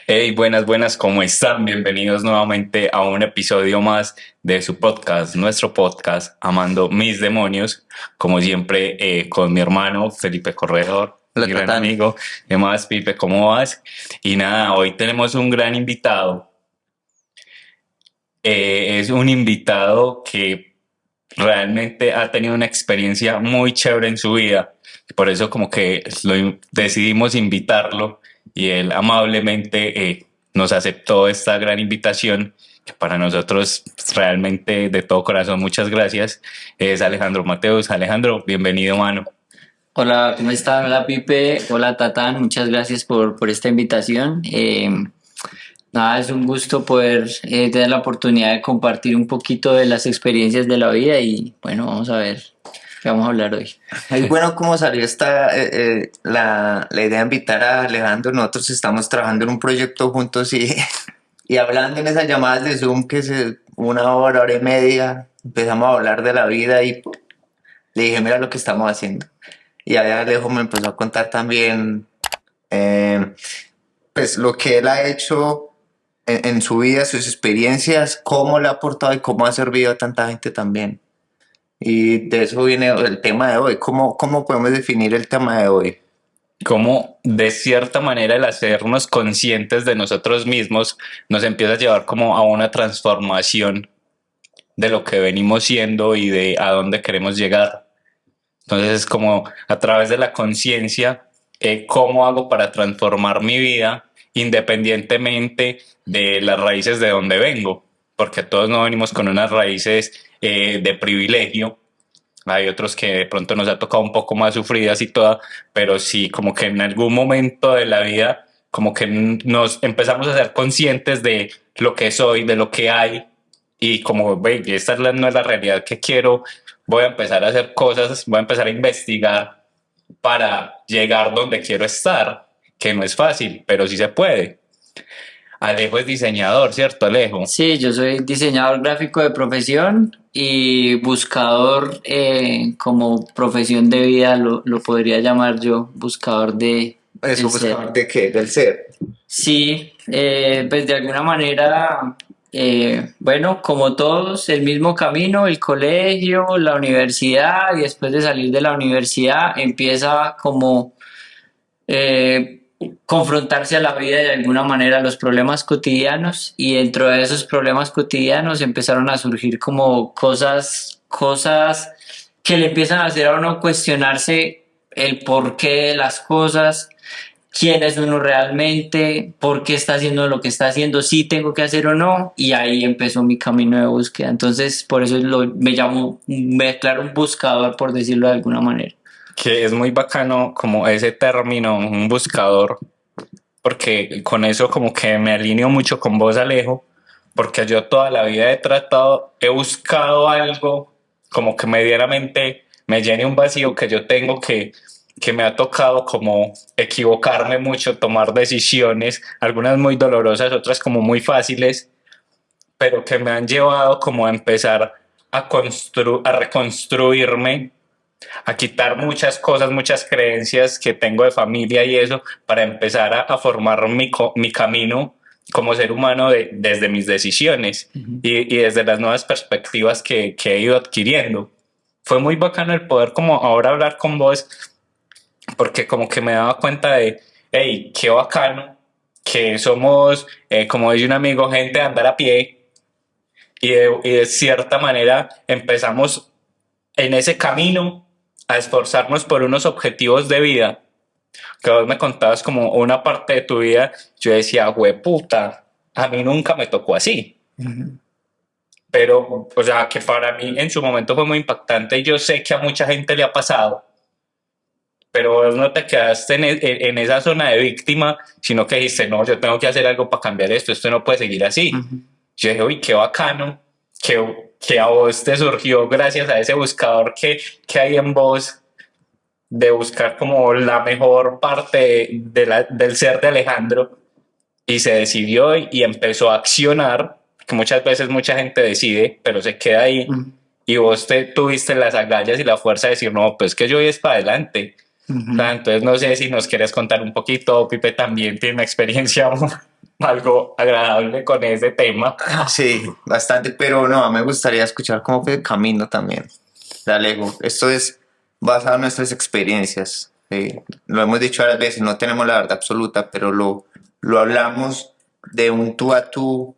Hey, buenas, buenas, ¿cómo están? Bienvenidos nuevamente a un episodio más de su podcast, nuestro podcast, Amando Mis Demonios, como siempre con mi hermano Felipe Corredor, Hola, mi gran Tatán. amigo. ¿Qué más, Pipe? ¿Cómo vas? Y nada, hoy tenemos un gran invitado. Es un invitado que realmente ha tenido una experiencia muy chévere en su vida. Por eso como que decidimos invitarlo y él amablemente nos aceptó esta gran invitación, que para nosotros realmente de todo corazón muchas gracias. Es Alejandro Mateus. Alejandro, bienvenido, mano. Hola, ¿cómo están? Hola, Pipe. Hola, Tatán. Muchas gracias por esta invitación. Nada, es un gusto poder tener la oportunidad de compartir un poquito de las experiencias de la vida y bueno, vamos a ver qué vamos a hablar hoy. Es bueno cómo salió la idea de invitar a Alejandro. Nosotros estamos trabajando en un proyecto juntos y hablando en esas llamadas de Zoom que se una hora y media, empezamos a hablar de la vida y le dije, mira lo que estamos haciendo. Y ahí Alejo me empezó a contar también eh, pues lo que él ha hecho en su vida, sus experiencias, cómo le ha aportado y cómo ha servido a tanta gente también. Y de eso viene el tema de hoy. ¿Cómo podemos definir el tema de hoy? Cómo de cierta manera el hacernos conscientes de nosotros mismos nos empieza a llevar como a una transformación de lo que venimos siendo y de a dónde queremos llegar. Entonces es como a través de la conciencia, cómo hago para transformar mi vida independientemente de las raíces de donde vengo, porque todos no venimos con unas raíces de privilegio. Hay otros que de pronto nos ha tocado un poco más sufridas y toda, pero sí, como que en algún momento de la vida, como que nos empezamos a ser conscientes de lo que soy, de lo que hay, y como, ve, esta no es la realidad que quiero, voy a empezar a hacer cosas, voy a empezar a investigar para llegar donde quiero estar, que no es fácil, pero sí se puede. Alejo es diseñador, ¿cierto, Alejo? Sí, yo soy diseñador gráfico de profesión y buscador como profesión de vida, lo podría llamar yo, buscador de Eso el ser. buscador de qué, del ser. Sí, pues de alguna manera, bueno, como todos, el mismo camino, el colegio, la universidad, y después de salir de la universidad empieza como eh, confrontarse a la vida de alguna manera, los problemas cotidianos, y dentro de esos problemas cotidianos empezaron a surgir como cosas que le empiezan a hacer a uno cuestionarse el porqué de las cosas, quién es uno realmente, por qué está haciendo lo que está haciendo, si tengo que hacer o no, y ahí empezó mi camino de búsqueda. Entonces, por eso me declaro un buscador, por decirlo de alguna manera. Que es muy bacano como ese término, un buscador, porque con eso como que me alineo mucho con vos, Alejo, porque yo toda la vida he buscado algo como que medianamente me llene un vacío que yo tengo que me ha tocado como equivocarme mucho, tomar decisiones, algunas muy dolorosas, otras como muy fáciles, pero que me han llevado como a empezar a reconstruirme, a quitar muchas cosas, muchas creencias que tengo de familia y eso, para empezar a formar mi camino como ser humano desde mis decisiones y desde las nuevas perspectivas que he ido adquiriendo. Fue muy bacano el poder como ahora hablar con vos, porque como que me daba cuenta de, hey, qué bacano, que somos, como dice un amigo, gente de andar a pie y de cierta manera empezamos en ese camino a esforzarnos por unos objetivos de vida, que vos me contabas como una parte de tu vida, yo decía, puta, a mí nunca me tocó así. Pero, o sea, que para mí en su momento fue muy impactante y yo sé que a mucha gente le ha pasado, pero vos no te quedaste en esa zona de víctima, sino que dijiste, no, yo tengo que hacer algo para cambiar esto no puede seguir así. Yo dije, uy, qué bacano que a vos te surgió gracias a ese buscador que hay en vos de buscar como la mejor parte del ser de Alejandro y se decidió y empezó a accionar, que muchas veces mucha gente decide, pero se queda ahí y vos tuviste las agallas y la fuerza de decir, no, pues que yo voy es para adelante. O sea, entonces no sé si nos quieres contar un poquito, Pipe también tiene una experiencia algo agradable con ese tema. Sí, bastante, pero no, me gustaría escuchar cómo fue el camino también de Alejo. Esto es basado en nuestras experiencias. Lo hemos dicho varias veces, no tenemos la verdad absoluta, pero lo hablamos de un tú a tú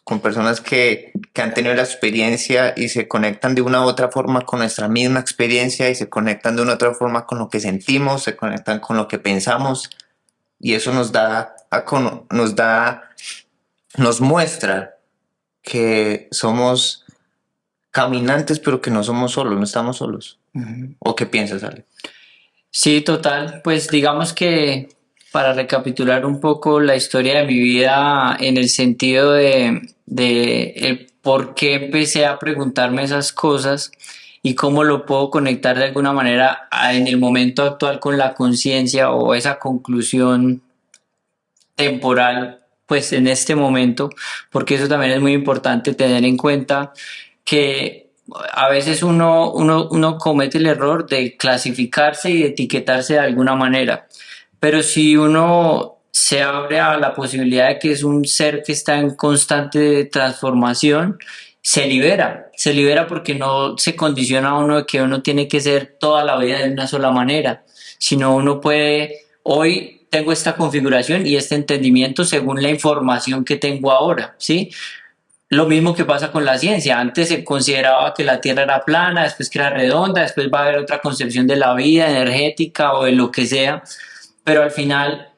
con personas que han tenido la experiencia y se conectan de una u otra forma con nuestra misma experiencia y se conectan de una u otra forma con lo que sentimos, se conectan con lo que pensamos y eso nos muestra que somos caminantes, pero que no somos solos, no estamos solos. ¿O qué piensas, Ale? Sí, total. Pues digamos que para recapitular un poco la historia de mi vida en el sentido de el por qué empecé a preguntarme esas cosas y cómo lo puedo conectar de alguna manera en el momento actual con la conciencia o esa conclusión temporal, pues en este momento, porque eso también es muy importante tener en cuenta que a veces uno comete el error de clasificarse y de etiquetarse de alguna manera, pero si uno se abre a la posibilidad de que es un ser que está en constante transformación, se libera porque no se condiciona a uno de que uno tiene que ser toda la vida de una sola manera, sino uno puede, hoy tengo esta configuración y este entendimiento según la información que tengo ahora, ¿sí? Lo mismo que pasa con la ciencia. Antes se consideraba que la Tierra era plana, después que era redonda, después va a haber otra concepción de la vida energética o de lo que sea, pero al final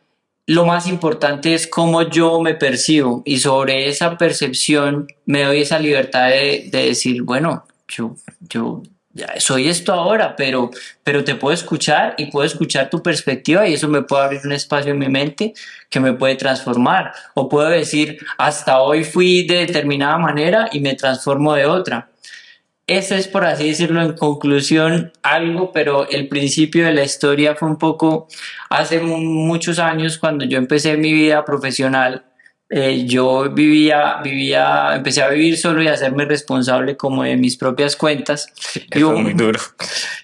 lo más importante es cómo yo me percibo y sobre esa percepción me doy esa libertad de decir, bueno, yo ya soy esto ahora, pero te puedo escuchar y puedo escuchar tu perspectiva y eso me puede abrir un espacio en mi mente que me puede transformar. O puedo decir, hasta hoy fui de determinada manera y me transformo de otra. Ese es, por así decirlo, en conclusión algo, pero el principio de la historia fue un poco hace muchos años cuando yo empecé mi vida profesional. Yo empecé a vivir solo y a hacerme responsable como de mis propias cuentas. Eso es muy duro.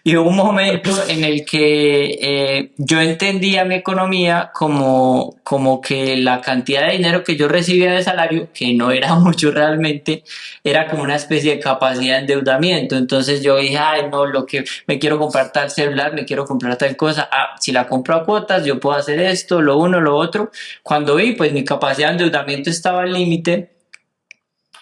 Y hubo un momento en el que yo entendía mi economía como que la cantidad de dinero que yo recibía de salario, que no era mucho realmente, era como una especie de capacidad de endeudamiento. Entonces yo dije, ay, no, lo que me quiero comprar tal celular, me quiero comprar tal cosa. Ah, si la compro a cuotas, yo puedo hacer esto, lo uno, lo otro. Cuando vi, pues mi capacidad de endeudamiento estaba al límite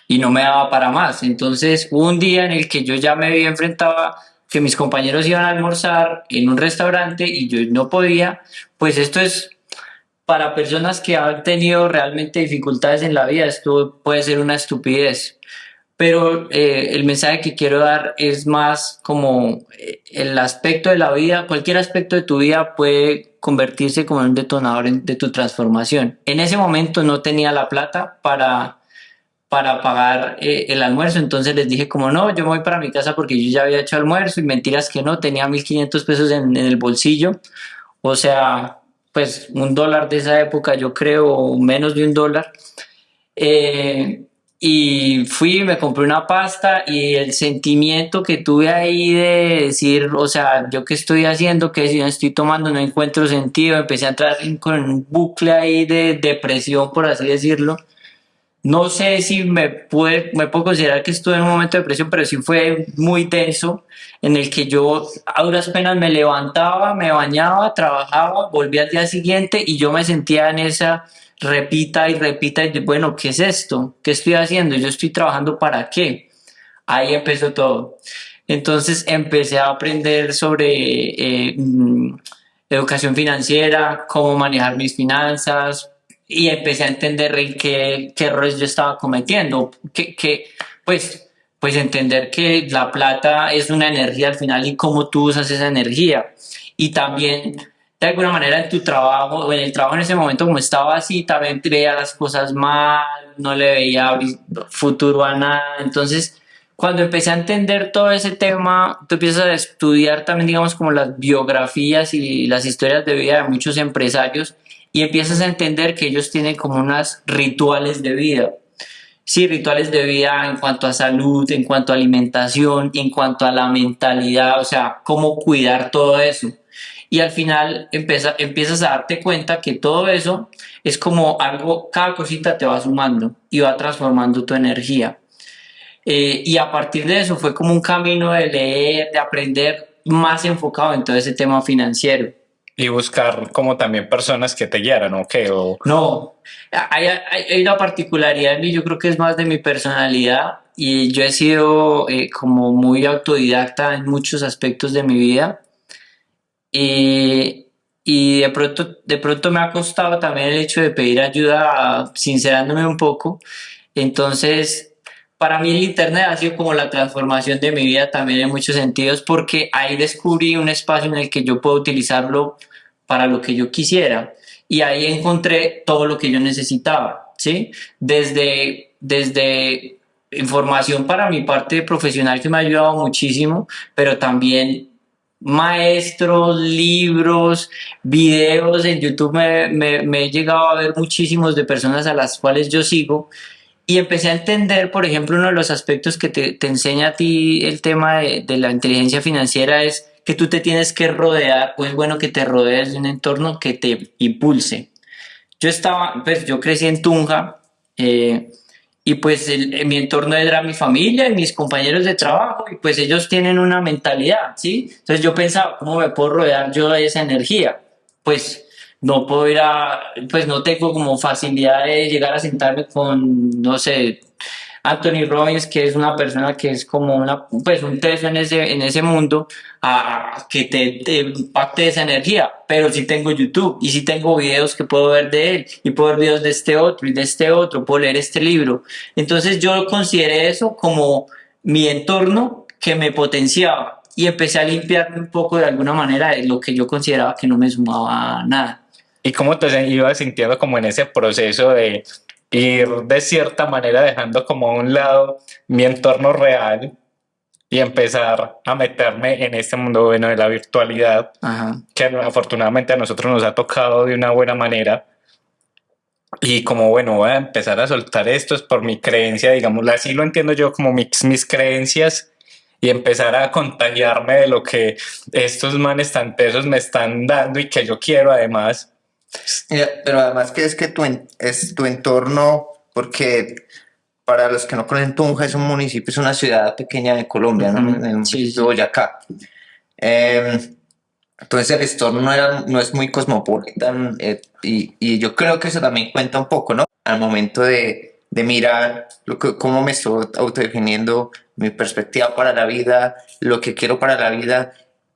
y no me daba para más. Entonces hubo un día en el que yo ya me vi enfrentado que mis compañeros iban a almorzar en un restaurante y yo no podía. Pues esto es para personas que han tenido realmente dificultades en la vida, esto puede ser una estupidez. Pero el mensaje que quiero dar es más como el aspecto de la vida, cualquier aspecto de tu vida puede convertirse como un detonador de tu transformación. En ese momento no tenía la plata para pagar el almuerzo, entonces les dije como no, yo me voy para mi casa porque yo ya había hecho almuerzo y mentiras que no, tenía 1.500 pesos en el bolsillo, o sea, pues $1 de esa época yo creo, o menos de $1. Y fui, me compré una pasta y el sentimiento que tuve ahí de decir, o sea, yo qué estoy haciendo, qué decisión estoy tomando, no encuentro sentido, empecé a entrar con un bucle ahí de depresión, por así decirlo. No sé si me puedo considerar que estuve en un momento de depresión, pero sí fue muy tenso, en el que yo a duras penas me levantaba, me bañaba, trabajaba, volvía al día siguiente y yo me sentía en esa repita y repita, y bueno, ¿qué es esto? ¿Qué estoy haciendo? ¿Yo estoy trabajando para qué? Ahí empezó todo. Entonces empecé a aprender sobre educación financiera, cómo manejar mis finanzas, y empecé a entender qué errores yo estaba cometiendo, pues entender que la plata es una energía al final y cómo tú usas esa energía. Y también, de alguna manera, en tu trabajo, o en el trabajo en ese momento, como estaba así, también veía las cosas mal, no le veía futuro a nada. Entonces, cuando empecé a entender todo ese tema, tú empiezas a estudiar también, digamos, como las biografías y las historias de vida de muchos empresarios y empiezas a entender que ellos tienen como unos rituales de vida. Sí, rituales de vida en cuanto a salud, en cuanto a alimentación, en cuanto a la mentalidad, o sea, cómo cuidar todo eso. y al final empiezas a darte cuenta que todo eso es como algo, cada cosita te va sumando y va transformando tu energía. Y a partir de eso fue como un camino de leer, de aprender más enfocado en todo ese tema financiero. Y buscar como también personas que te guiaran, ¿ok? O, No, hay una particularidad en mí, yo creo que es más de mi personalidad y yo he sido como muy autodidacta en muchos aspectos de mi vida y, y de pronto me ha costado también el hecho de pedir ayuda, sincerándome un poco. Entonces, para mí el Internet ha sido como la transformación de mi vida también en muchos sentidos porque ahí descubrí un espacio en el que yo puedo utilizarlo para lo que yo quisiera y ahí encontré todo lo que yo necesitaba, ¿sí? Desde información para mi parte profesional que me ha ayudado muchísimo, pero también maestros, libros, videos en YouTube me he llegado a ver muchísimos de personas a las cuales yo sigo y empecé a entender, por ejemplo, uno de los aspectos que te enseña a ti el tema de la inteligencia financiera es que tú te tienes que rodear, o es bueno que te rodees de un entorno que te impulse. Yo crecí en Tunja, y pues mi entorno era mi familia y mis compañeros de trabajo, y pues ellos tienen una mentalidad, ¿sí? Entonces yo pensaba, ¿cómo me puedo rodear yo de esa energía? Pues no puedo pues no tengo como facilidad de llegar a sentarme con, no sé, Anthony Robbins, que es una persona que es como pues un teso en ese mundo, a que te impacte esa energía. Pero sí tengo YouTube y sí tengo videos que puedo ver de él y puedo ver videos de este otro y de este otro, puedo leer este libro. Entonces yo consideré eso como mi entorno que me potenciaba y empecé a limpiarme un poco de alguna manera de lo que yo consideraba que no me sumaba nada. ¿Y cómo te ibas sintiendo como en ese proceso de ir de cierta manera dejando como a un lado mi entorno real y empezar a meterme en este mundo bueno de la virtualidad, Ajá. que afortunadamente a nosotros nos ha tocado de una buena manera? Y como, bueno, voy a empezar a soltar esto es por mi creencia, digamos, así lo entiendo yo, como mis creencias, y empezar a contagiarme de lo que estos manes tan tesos me están dando y que yo quiero además. Pero además que es que es tu entorno, porque para los que no conocen, Tunja es un municipio, es una ciudad pequeña de Colombia, ¿no? En el Sí, municipio sí. de Boyacá. Entonces el entorno no es muy cosmopolitan, y yo creo que eso también cuenta un poco, ¿no? Al momento de mirar cómo me estoy autodefiniendo, mi perspectiva para la vida, lo que quiero para la vida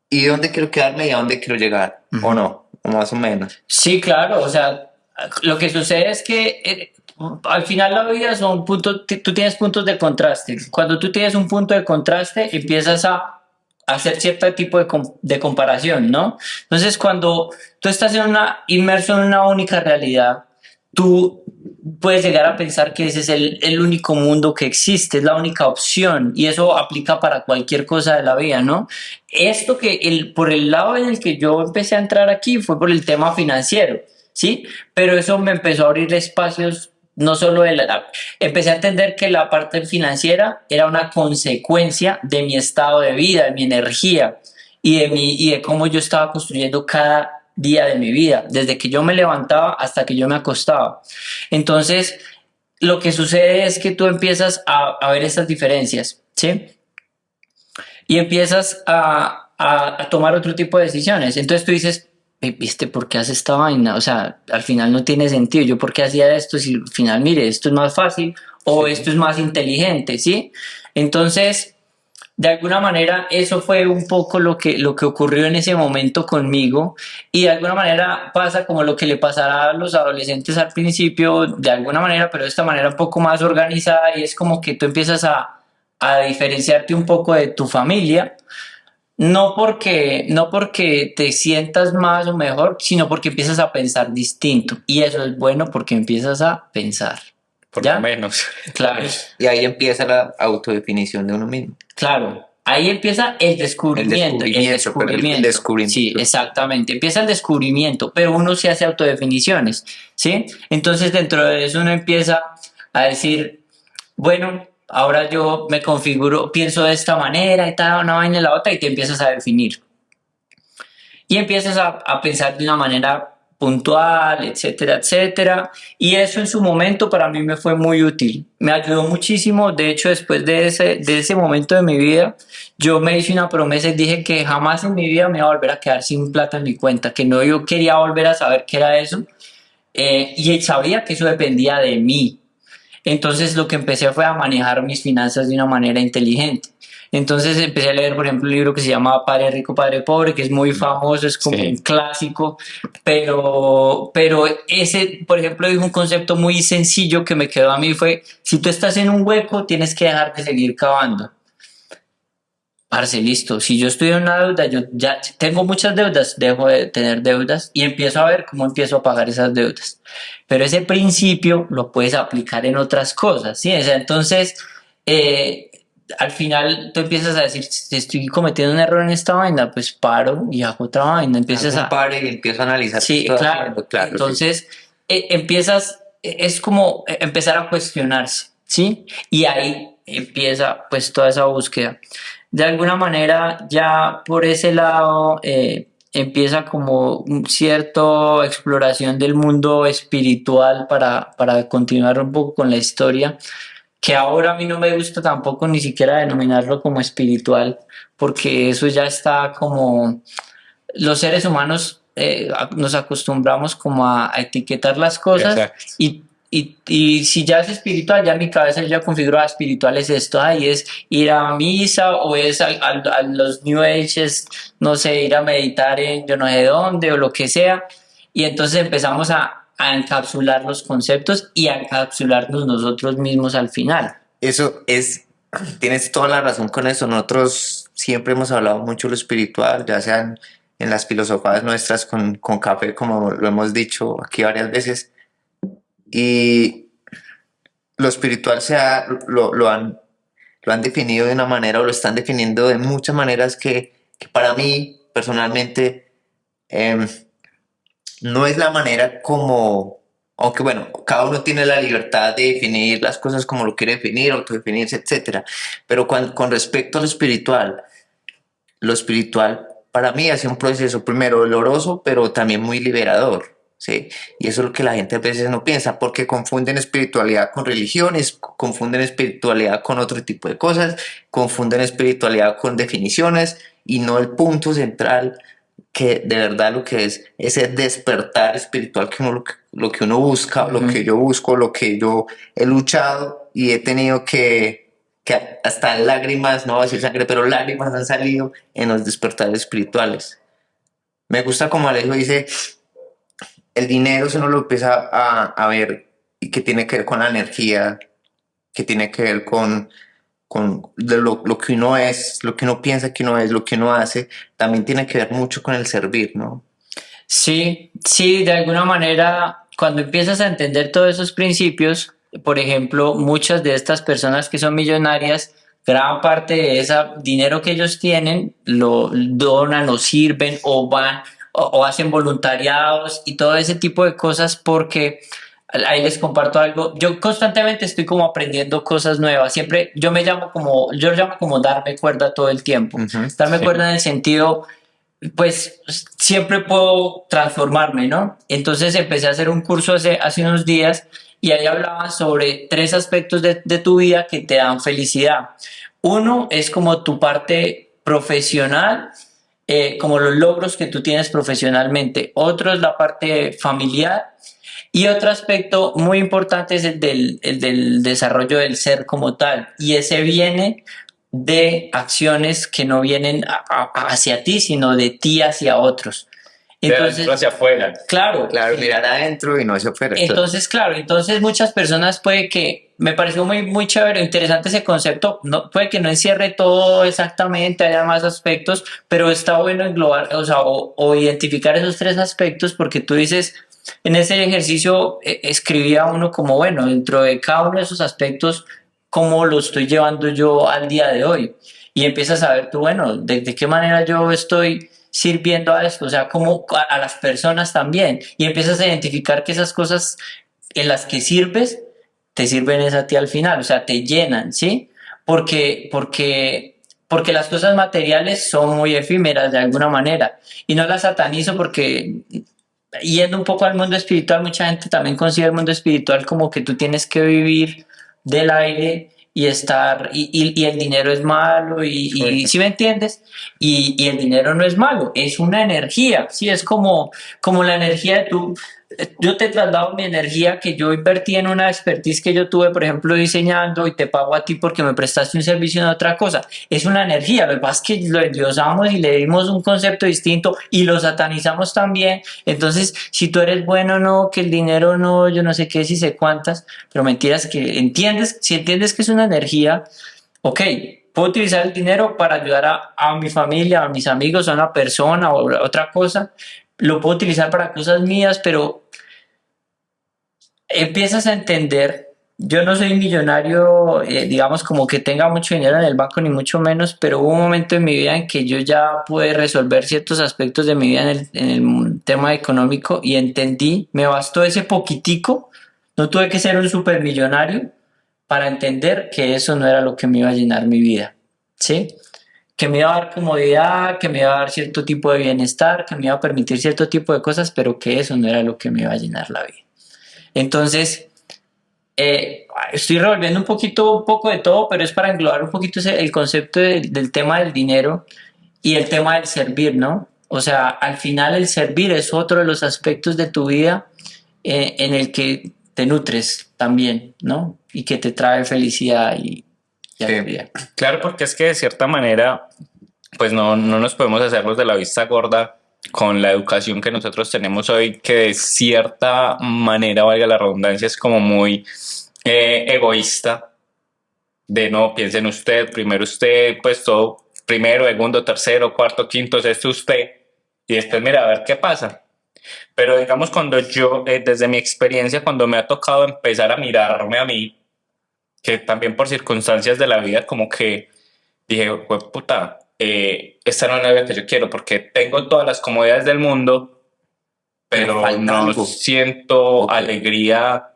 y dónde quiero quedarme y a dónde quiero llegar, o no, o más o menos. Sí, claro, o sea, lo que sucede es que al final la vida son puntos, tú tienes puntos de contraste. Cuando tú tienes un punto de contraste, empiezas a hacer cierto tipo de comparación, ¿no? Entonces, cuando tú estás inmerso en una única realidad, tú puedes llegar a pensar que ese es el único mundo que existe, es la única opción, y eso aplica para cualquier cosa de la vida, ¿no? Esto por el lado en el que yo empecé a entrar aquí fue por el tema financiero, ¿sí? Pero eso me empezó a abrir espacios, no solo empecé a entender que la parte financiera era una consecuencia de mi estado de vida, de mi energía y de cómo yo estaba construyendo cada día de mi vida, desde que yo me levantaba hasta que yo me acostaba. Entonces, lo que sucede es que tú empiezas a ver estas diferencias, ¿sí? Y empiezas a tomar otro tipo de decisiones. Entonces tú dices, ¿viste por qué haces esta vaina? O sea, al final no tiene sentido. ¿Yo por qué hacía esto si al final, mire, esto es más fácil o esto es más inteligente, ¿sí? Entonces, de alguna manera, eso fue un poco lo que ocurrió en ese momento conmigo y de alguna manera pasa como lo que le pasará a los adolescentes al principio, de alguna manera, pero de esta manera un poco más organizada y es como que tú empiezas a diferenciarte un poco de tu familia, no porque te sientas más o mejor, sino porque empiezas a pensar distinto y eso es bueno porque empiezas a pensar. Por ¿Ya? lo menos. Claro. Y ahí empieza la autodefinición de uno mismo. Claro, ahí empieza el descubrimiento. El descubrimiento. Sí, exactamente. Empieza el descubrimiento, pero uno se hace autodefiniciones, ¿sí? Entonces dentro de eso uno empieza a decir, bueno, ahora yo me configuro, pienso de esta manera y tal, una vaina y la otra, y te empiezas a definir. y empiezas a pensar de una manera puntual, etcétera, etcétera. Y eso en su momento para mí me fue muy útil, me ayudó muchísimo. De hecho, después de ese momento de mi vida, yo me hice una promesa y dije que jamás en mi vida me iba a volver a quedar sin plata en mi cuenta, que no yo quería volver a saber qué era eso, y sabía que eso dependía de mí. Entonces lo que empecé fue a manejar mis finanzas de una manera inteligente. Entonces empecé a leer, por ejemplo, un libro que se llama Padre Rico, Padre Pobre, que es muy famoso, es como un clásico, pero ese, por ejemplo, dijo un concepto muy sencillo que me quedó a mí, fue, si tú estás en un hueco, tienes que dejar de seguir cavando. Parce, listo. Si yo estoy en una deuda, yo ya tengo muchas deudas, dejo de tener deudas y empiezo a ver cómo empiezo a pagar esas deudas. Pero ese principio lo puedes aplicar en otras cosas, ¿sí? O sea, entonces, eh, al final tú empiezas a decir, si estoy cometiendo un error en esta vaina, pues paro y hago otra vaina. Empiezas Un a... par y empiezo a analizar qué Sí, estoy claro. haciendo, claro, sí. Entonces, empiezas, es como empezar a cuestionarse, ¿sí? Y ahí empieza pues toda esa búsqueda. De alguna manera, ya por ese lado, empieza como un cierto exploración del mundo espiritual para continuar un poco con la historia, que ahora a mí no me gusta tampoco ni siquiera denominarlo como espiritual, porque eso ya está como los seres humanos nos acostumbramos como a etiquetar las cosas. Exacto. Y si ya es espiritual, ya en mi cabeza ya configurada espiritual es esto, ahí es ir a misa o es a los New Ages, no sé, ir a meditar en yo no sé dónde o lo que sea. Y entonces empezamos a encapsular los conceptos y a encapsularnos nosotros mismos al final. Eso es, tienes toda la razón con eso. Nosotros siempre hemos hablado mucho de lo espiritual, ya sean en las filosofadas nuestras con café, como lo hemos dicho aquí varias veces. Y lo espiritual lo han definido de una manera o lo están definiendo de muchas maneras que para mí personalmente em, no es la manera como, aunque bueno, cada uno tiene la libertad de definir las cosas como lo quiere definir, autodefinirse, etcétera. Pero con respecto a lo espiritual para mí ha sido un proceso primero doloroso, pero también muy liberador. ¿Sí? Y eso es lo que la gente a veces no piensa, porque confunden espiritualidad con religiones, confunden espiritualidad con otro tipo de cosas, confunden espiritualidad con definiciones y no el punto central que de verdad lo que es ese despertar espiritual que uno, lo que uno busca, lo que yo busco, lo que yo he luchado y he tenido que hasta lágrimas, no voy a decir sangre, pero lágrimas han salido en los despertares espirituales. Me gusta como Alejo dice, el dinero se uno lo empieza a ver y que tiene que ver con la energía, que tiene que ver con lo que uno es, lo que uno piensa que uno es, lo que uno hace, también tiene que ver mucho con el servir, ¿no? Sí, sí, de alguna manera, cuando empiezas a entender todos esos principios, por ejemplo, muchas de estas personas que son millonarias, gran parte de ese dinero que ellos tienen lo donan o sirven o van o hacen voluntariados y todo ese tipo de cosas porque ahí les comparto algo. Yo constantemente estoy como aprendiendo cosas nuevas. Siempre yo yo llamo como darme cuerda todo el tiempo. Darme cuerda en el sentido pues siempre puedo transformarme, ¿no? Entonces empecé a hacer un curso hace unos días y ahí hablaban sobre 3 aspectos de tu vida que te dan felicidad. Uno es como tu parte profesional, como los logros que tú tienes profesionalmente. Otro es la parte familiar. Y otro aspecto muy importante es el del desarrollo del ser como tal. Y ese viene de acciones que no vienen hacia ti, sino de ti hacia otros. Entonces, de adentro hacia afuera. Claro. Claro, mirar adentro y no hacia afuera. Entonces, claro, entonces muchas personas puede que, me pareció muy, muy chévere, interesante ese concepto, no, puede que no encierre todo exactamente, haya más aspectos, pero está bueno englobar, o sea, o identificar esos 3 aspectos porque tú dices, en ese ejercicio escribía uno como, bueno, dentro de cada uno de esos aspectos, ¿cómo lo estoy llevando yo al día de hoy? Y empiezas a ver tú, bueno, de qué manera yo estoy sirviendo a esto, o sea, como a las personas también, y empiezas a identificar que esas cosas en las que sirves, te sirven es a ti al final, o sea, te llenan, ¿sí? Porque porque las cosas materiales son muy efímeras de alguna manera y no las satanizo porque yendo un poco al mundo espiritual, mucha gente también considera el mundo espiritual como que tú tienes que vivir del aire y estar, y el dinero es malo, y ¿sí me entiendes? Y el dinero no es malo, es una energía, ¿sí? Es como la energía de tú. Yo te traslado mi energía que yo invertí en una expertise que yo tuve, por ejemplo, diseñando y te pago a ti porque me prestaste un servicio en otra cosa. Es una energía, lo que pasa es que lo endiosamos y le dimos un concepto distinto y lo satanizamos también. Entonces, si tú eres bueno, no, que el dinero no, yo no sé qué, si sé cuántas, pero mentiras que entiendes, si entiendes que es una energía, ok, puedo utilizar el dinero para ayudar a mi familia, a mis amigos, a una persona o a otra cosa. Lo puedo utilizar para cosas mías, pero empiezas a entender, yo no soy millonario, digamos como que tenga mucho dinero en el banco, ni mucho menos, pero hubo un momento en mi vida en que yo ya pude resolver ciertos aspectos de mi vida en el tema económico y entendí, me bastó ese poquitico, no tuve que ser un supermillonario para entender que eso no era lo que me iba a llenar mi vida, ¿sí? Que me iba a dar comodidad, que me iba a dar cierto tipo de bienestar, que me iba a permitir cierto tipo de cosas, pero que eso no era lo que me iba a llenar la vida. Entonces, estoy revolviendo un poco de todo, pero es para englobar un poquito el concepto del tema del dinero y el tema del servir, ¿no? O sea, al final el servir es otro de los aspectos de tu vida en el que te nutres también, ¿no? Y que te trae felicidad y alegría. Claro, porque es que de cierta manera, pues no nos podemos hacer los de la vista gorda con la educación que nosotros tenemos hoy, que de cierta manera, valga la redundancia, es como muy egoísta, de no, piensen usted, pues todo, primero, segundo, tercero, cuarto, quinto, sexto usted, y después mira a ver qué pasa. Pero digamos cuando yo, desde mi experiencia, cuando me ha tocado empezar a mirarme a mí, que también por circunstancias de la vida como que dije, puta, esta no es la vida que yo quiero porque tengo todas las comodidades del mundo, pero no algo. siento alegría,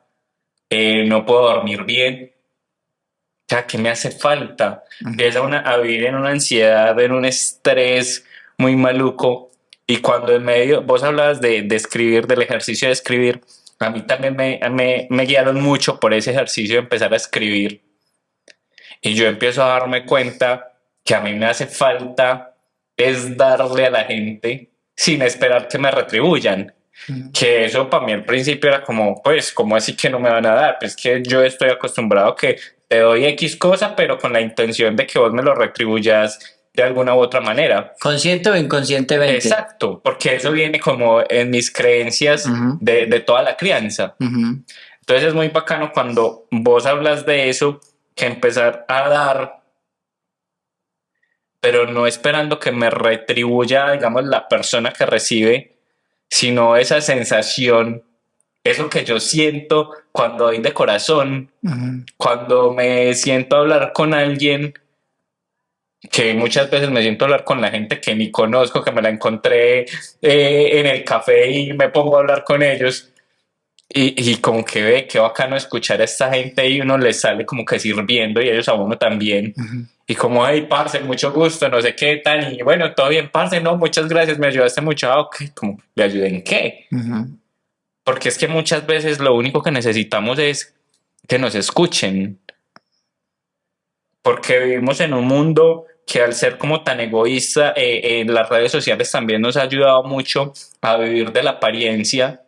no puedo dormir bien. O sea, ¿qué me hace falta? Empieza a vivir en una ansiedad, en un estrés muy maluco. Y cuando en medio, vos hablabas de escribir, del ejercicio de escribir, a mí también me guiaron mucho por ese ejercicio de empezar a escribir. Y yo empiezo a darme cuenta que a mí me hace falta es darle a la gente sin esperar que me retribuyan. Que eso para mí al principio era como, pues, ¿cómo así que no me van a dar? Pues que yo estoy acostumbrado a que te doy X cosa, pero con la intención de que vos me lo retribuyas de alguna u otra manera. Consciente o inconscientemente. Exacto, porque eso viene como en mis creencias de toda la crianza. Entonces es muy bacano cuando vos hablas de eso, que empezar a dar, pero no esperando que me retribuya, digamos, la persona que recibe, sino esa sensación, eso que yo siento cuando doy de corazón, cuando me siento a hablar con alguien, que muchas veces me siento a hablar con la gente que ni conozco, que me la encontré en el café y me pongo a hablar con ellos. Y como que ve, qué bacano escuchar a esta gente y uno les sale como que sirviendo y ellos a uno también. Y como, hey, parce, mucho gusto, no sé qué tal. Y bueno, todo bien, parce, no, muchas gracias, me ayudaste mucho. Ah, ok, como, ¿le ayudé en qué? Porque es que muchas veces lo único que necesitamos es que nos escuchen. Porque vivimos en un mundo que al ser como tan egoísta, en las redes sociales también nos ha ayudado mucho a vivir de la apariencia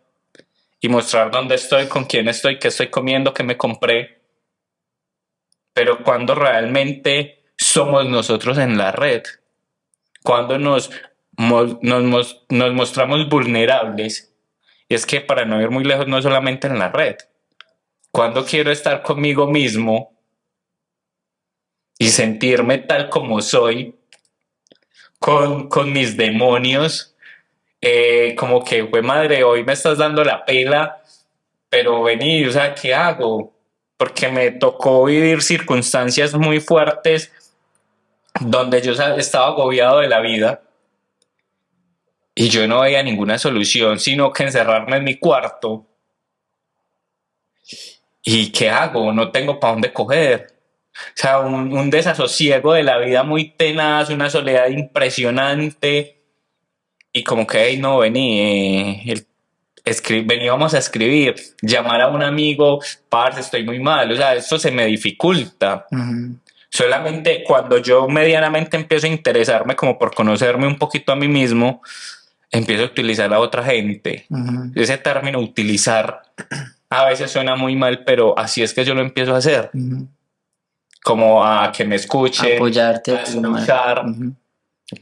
y mostrar dónde estoy, con quién estoy, qué estoy comiendo, qué me compré. Pero cuando realmente somos nosotros en la red, cuando nos mostramos vulnerables, y es que para no ir muy lejos, no solamente en la red, cuando quiero estar conmigo mismo y sentirme tal como soy, con mis demonios, como que, güey, madre, hoy me estás dando la pela, pero vení, o sea, ¿qué hago? Porque me tocó vivir circunstancias muy fuertes donde yo estaba agobiado de la vida y yo no veía ninguna solución, sino que encerrarme en mi cuarto. ¿Y qué hago? No tengo para dónde coger. sea, un desasosiego de la vida muy tenaz, una soledad impresionante. Y como que, hey, no, vení, veníamos a escribir, llamar a un amigo, parce, estoy muy mal, o sea, esto se me dificulta. Solamente cuando yo medianamente empiezo a interesarme como por conocerme un poquito a mí mismo, empiezo a utilizar a otra gente. Ese término utilizar a veces suena muy mal, pero así es que yo lo empiezo a hacer. Como a que me escuche, Apoyarte a escuchar,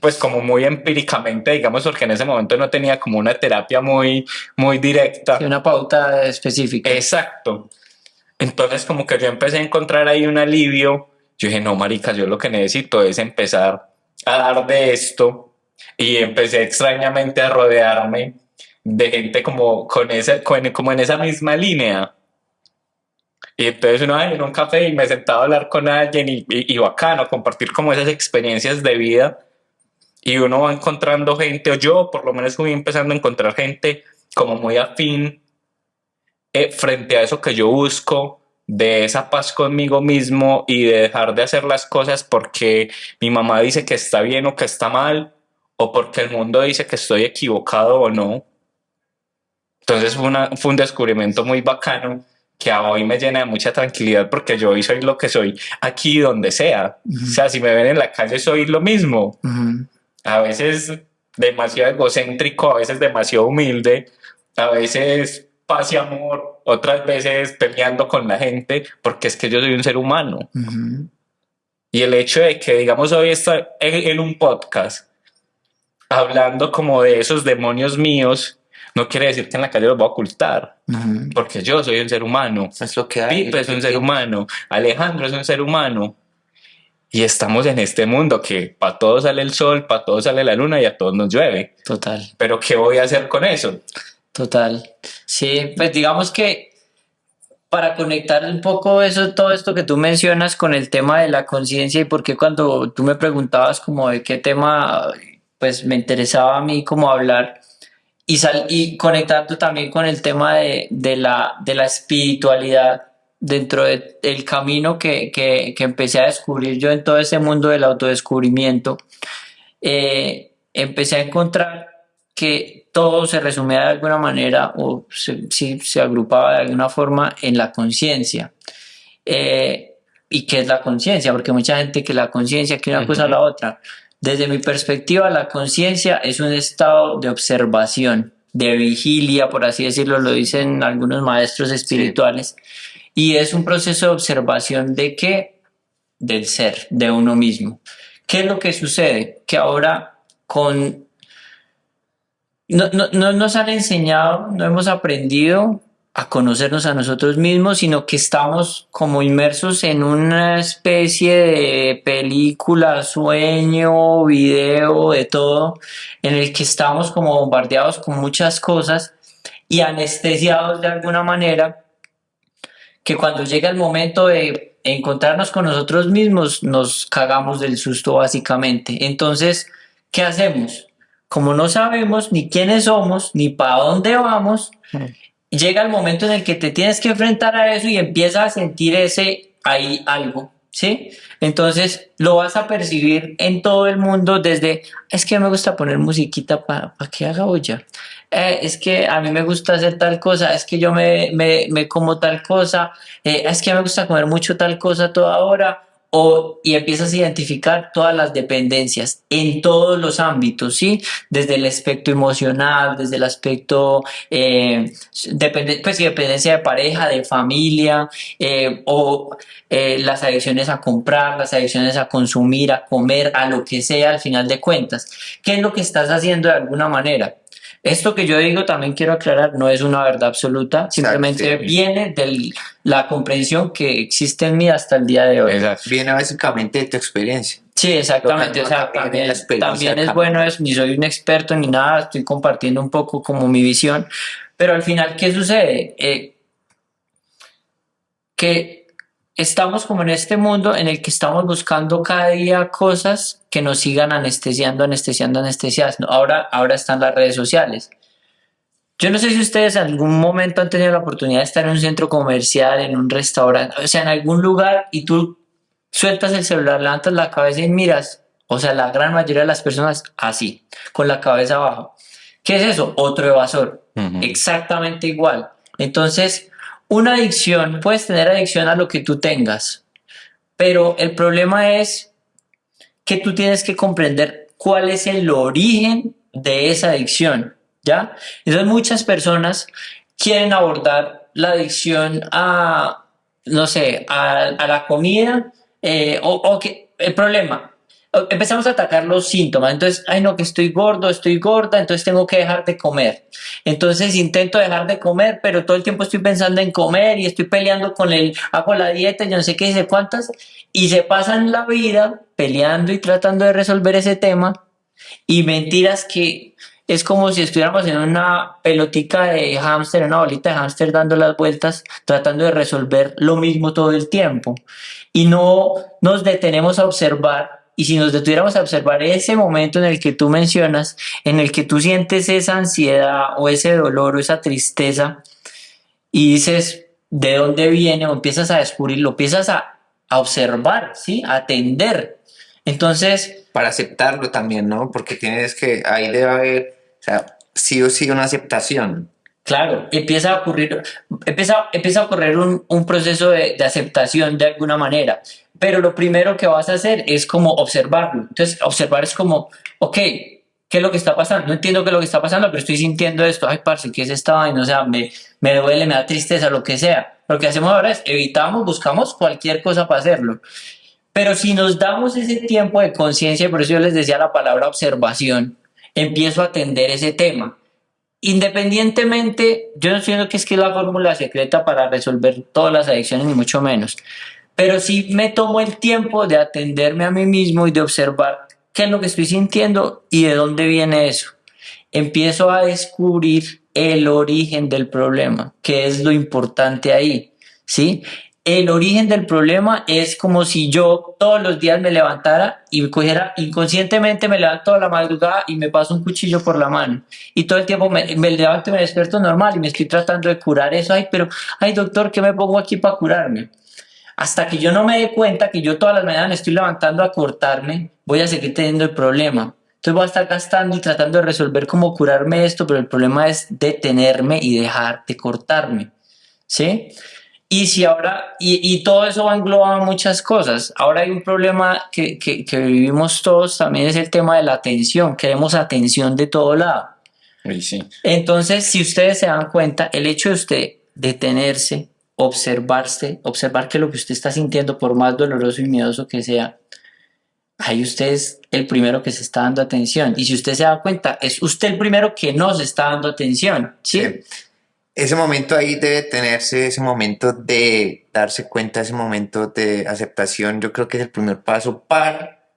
pues como muy empíricamente, digamos, porque en ese momento no tenía como una terapia muy, muy directa. Sí, una pauta específica. Exacto. Entonces como que yo empecé a encontrar ahí un alivio. Yo dije, no, marica, yo lo que necesito es empezar a dar de esto. Y empecé extrañamente a rodearme de gente como, como en esa misma línea. Y entonces uno en un café y me sentaba a hablar con alguien y bacano, compartir como esas experiencias de vida. Y uno va encontrando gente, o yo por lo menos fui empezando a encontrar gente como muy afín frente a eso que yo busco, de esa paz conmigo mismo y de dejar de hacer las cosas porque mi mamá dice que está bien o que está mal, o porque el mundo dice que estoy equivocado o no. Entonces fue un descubrimiento muy bacano que a hoy me llena de mucha tranquilidad porque yo hoy soy lo que soy aquí donde sea. O sea, si me ven en la calle soy lo mismo. A veces demasiado egocéntrico, a veces demasiado humilde, a veces paz y amor, otras veces peleando con la gente, porque es que yo soy un ser humano. Y el hecho de que, digamos, hoy estoy en un podcast hablando como de esos demonios míos, no quiere decir que en la calle los voy a ocultar, porque yo soy un ser humano. Es lo que hay. Pipe es un ser humano, Alejandro es un ser humano. Y estamos en este mundo que para todos sale el sol, para todos sale la luna y a todos nos llueve. Total. Pero ¿qué voy a hacer con eso? Total. Sí, pues digamos que para conectar un poco eso, todo esto que tú mencionas con el tema de la conciencia y por qué cuando tú me preguntabas como de qué tema pues me interesaba a mí como hablar y conectando también con el tema de la espiritualidad dentro del camino que empecé a descubrir yo en todo ese mundo del autodescubrimiento, empecé a encontrar que todo se resumía de alguna manera o se agrupaba de alguna forma en la conciencia. ¿Y qué es la conciencia? Porque mucha gente que la conciencia, que una cosa a la otra. Desde mi perspectiva, la conciencia es un estado de observación, de vigilia, por así decirlo, lo dicen algunos maestros espirituales, y es un proceso de observación de qué, del ser, de uno mismo. ¿Qué es lo que sucede? Que ahora no nos han enseñado, no hemos aprendido a conocernos a nosotros mismos, sino que estamos como inmersos en una especie de película, sueño, video, de todo, en el que estamos como bombardeados con muchas cosas y anestesiados de alguna manera, que cuando llega el momento de encontrarnos con nosotros mismos, nos cagamos del susto básicamente. Entonces, ¿qué hacemos? Como no sabemos ni quiénes somos, ni para dónde vamos, llega el momento en el que te tienes que enfrentar a eso y empiezas a sentir ahí algo, ¿sí? Entonces lo vas a percibir en todo el mundo desde, es que me gusta poner musiquita para que haga olla. Es que a mí me gusta hacer tal cosa, es que yo me como tal cosa, es que me gusta comer mucho tal cosa toda hora. Y empiezas a identificar todas las dependencias en todos los ámbitos, ¿sí? Desde el aspecto emocional, desde el aspecto dependencia de pareja, de familia, las adicciones a comprar, las adicciones a consumir, a comer, a lo que sea al final de cuentas. ¿Qué es lo que estás haciendo de alguna manera? Esto que yo digo también quiero aclarar, no es una verdad absoluta, simplemente viene de la comprensión que existe en mí hasta el día de hoy. Exacto. Viene básicamente de tu experiencia. Sí, exactamente, o sea, también es bueno eso, ni soy un experto ni nada, estoy compartiendo un poco como mi visión, pero al final, ¿qué sucede? Que estamos como en este mundo en el que estamos buscando cada día cosas que nos sigan anestesiando. Ahora están las redes sociales. Yo no sé si ustedes en algún momento han tenido la oportunidad de estar en un centro comercial, en un restaurante, o sea, en algún lugar y tú sueltas el celular, levantas la cabeza y miras. O sea, la gran mayoría de las personas así, con la cabeza abajo. ¿Qué es eso? Otro evasor. Ujú. Exactamente igual. Entonces, una adicción, puedes tener adicción a lo que tú tengas, pero el problema es que tú tienes que comprender cuál es el origen de esa adicción, ¿ya? Entonces muchas personas quieren abordar la adicción a, no sé, a la comida, o que el problema, empezamos a atacar los síntomas, entonces, ay no, que estoy gordo, estoy gorda, entonces tengo que dejar de comer. Entonces intento dejar de comer, pero todo el tiempo estoy pensando en comer y estoy peleando con el, hago la dieta, yo no sé qué, sé cuántas, y se pasan la vida peleando y tratando de resolver ese tema y mentiras que es como si estuviéramos en una pelotica de hámster, una bolita de hámster dando las vueltas, tratando de resolver lo mismo todo el tiempo. Y no nos detenemos a observar. Y si nos detuviéramos a observar ese momento en el que tú mencionas, en el que tú sientes esa ansiedad o ese dolor o esa tristeza y dices de dónde viene o empiezas a descubrir, lo empiezas a observar, ¿sí? A atender. Entonces, Para aceptarlo también, ¿no? Porque tienes que, ahí debe haber, o sea, sí o sí una aceptación. claro, empieza a ocurrir, empieza a ocurrir un proceso de aceptación de alguna manera, pero lo primero que vas a hacer es como observarlo. Entonces, observar es como, ok, ¿qué es lo que está pasando? No entiendo qué es lo que está pasando, pero estoy sintiendo esto. Ay, parce, ¿qué es esta vaina? O sea, me duele, me da tristeza, lo que sea. Lo que hacemos ahora es evitamos, buscamos cualquier cosa para hacerlo. Pero si nos damos ese tiempo de conciencia, por eso yo les decía la palabra observación, empiezo a atender ese tema. Independientemente, yo no estoy diciendo que es la fórmula secreta para resolver todas las adicciones, ni mucho menos, pero sí me tomo el tiempo de atenderme a mí mismo y de observar qué es lo que estoy sintiendo y de dónde viene eso. Empiezo a descubrir el origen del problema, que es lo importante ahí, ¿sí? El origen del problema es como si yo todos los días me levantara y me cogiera inconscientemente, me levanto a la madrugada y me paso un cuchillo por la mano. Y todo el tiempo me levanto y me despierto normal y me estoy tratando de curar eso. Ay, pero, ay, doctor, ¿qué me pongo aquí para curarme? Hasta que yo no me dé cuenta que yo todas las mañanas me estoy levantando a cortarme, voy a seguir teniendo el problema. Entonces voy a estar gastando y tratando de resolver cómo curarme esto, pero el problema es detenerme y dejar de cortarme, ¿sí? Y si ahora, y todo eso va englobado en muchas cosas. Ahora hay un problema que vivimos todos, también es el tema de la atención. Queremos atención de todo lado. Uy, sí. Entonces, si ustedes se dan cuenta, el hecho de usted detenerse, observarse, observar que lo que usted está sintiendo, por más doloroso y miedoso que sea, ahí usted es el primero que se está dando atención. Y si usted se da cuenta, es usted el primero que no se está dando atención, ¿sí? Ese momento ahí debe tenerse, ese momento de darse cuenta, ese momento de aceptación, yo creo que es el primer paso para,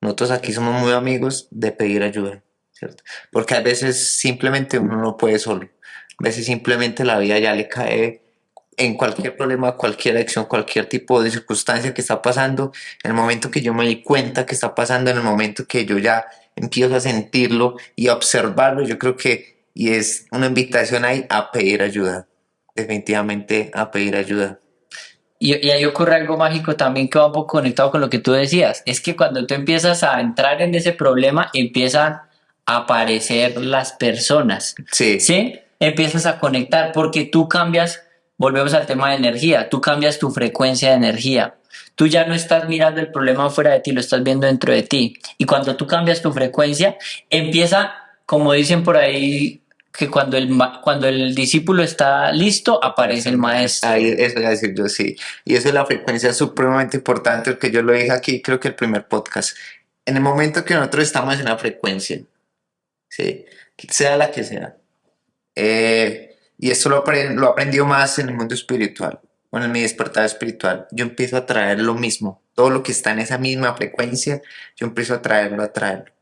nosotros aquí somos muy amigos de pedir ayuda, ¿cierto? Porque a veces simplemente uno no puede solo, a veces simplemente la vida ya le cae en cualquier problema, cualquier acción, cualquier tipo de circunstancia que está pasando, en el momento que yo me di cuenta que está pasando, en el momento que yo ya empiezo a sentirlo y a observarlo, yo creo que, y es una invitación ahí a pedir ayuda, definitivamente a pedir ayuda. Y ahí ocurre algo mágico también que va un poco conectado con lo que tú decías. Es que cuando tú empiezas a entrar en ese problema, empiezan a aparecer las personas, Sí, ¿sí? Empiezas a conectar porque tú cambias, volvemos al tema de energía, tú cambias tu frecuencia de energía. Tú ya no estás mirando el problema fuera de ti, lo estás viendo dentro de ti. Y cuando tú cambias tu frecuencia, empieza, como dicen por ahí, que cuando el discípulo está listo, aparece el maestro. ahí eso voy a decir yo, sí. Y eso es la frecuencia supremamente importante, que yo lo dije aquí, creo que el primer podcast. En el momento que nosotros estamos en la frecuencia, ¿sí? Sea la que sea. Y esto lo aprendió más en el mundo espiritual, bueno, en mi despertar espiritual. Yo empiezo a traer lo mismo, todo lo que está en esa misma frecuencia, yo empiezo a traerlo, a traerlo.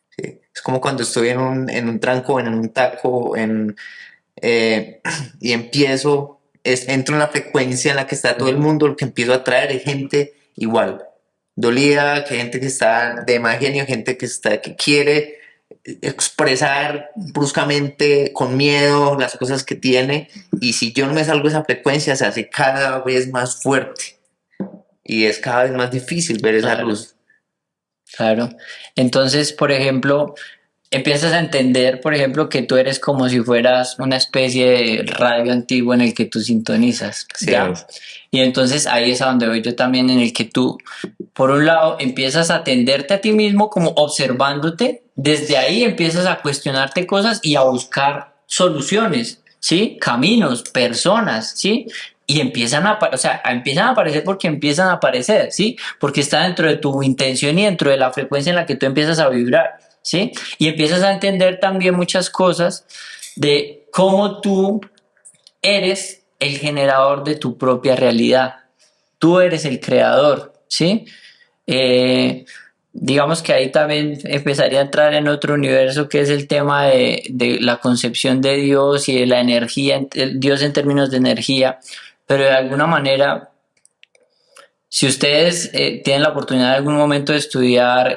¿Sí? Es como cuando estoy en un tranco, en un taco, y empiezo, entro en la frecuencia en la que está todo el mundo, lo que empiezo a traer es gente igual, dolida, que gente que está de mal genio, gente que quiere expresar bruscamente, con miedo, las cosas que tiene, y si yo no me salgo de esa frecuencia, se hace cada vez más fuerte. y es cada vez más difícil ver esa Claro. luz. Claro. Entonces, por ejemplo, empiezas a entender, por ejemplo, que tú eres como si fueras una especie de radio antiguo en el que tú sintonizas, Sí. ¿ya? Y entonces ahí es a donde voy yo también, en el que tú, por un lado, empiezas a atenderte a ti mismo como observándote, desde ahí empiezas a cuestionarte cosas y a buscar soluciones, ¿sí? Caminos, personas, ¿sí? Y empiezan a aparecer porque empiezan a aparecer, ¿sí? Porque está dentro de tu intención y dentro de la frecuencia en la que tú empiezas a vibrar, ¿sí? Y empiezas a entender también muchas cosas de cómo tú eres el generador de tu propia realidad. Tú eres el creador, ¿sí? Digamos que ahí también empezaría a entrar en otro universo que es el tema de la concepción de Dios y de la energía, el Dios en términos de energía, pero de alguna manera, si ustedes tienen la oportunidad en algún momento de estudiar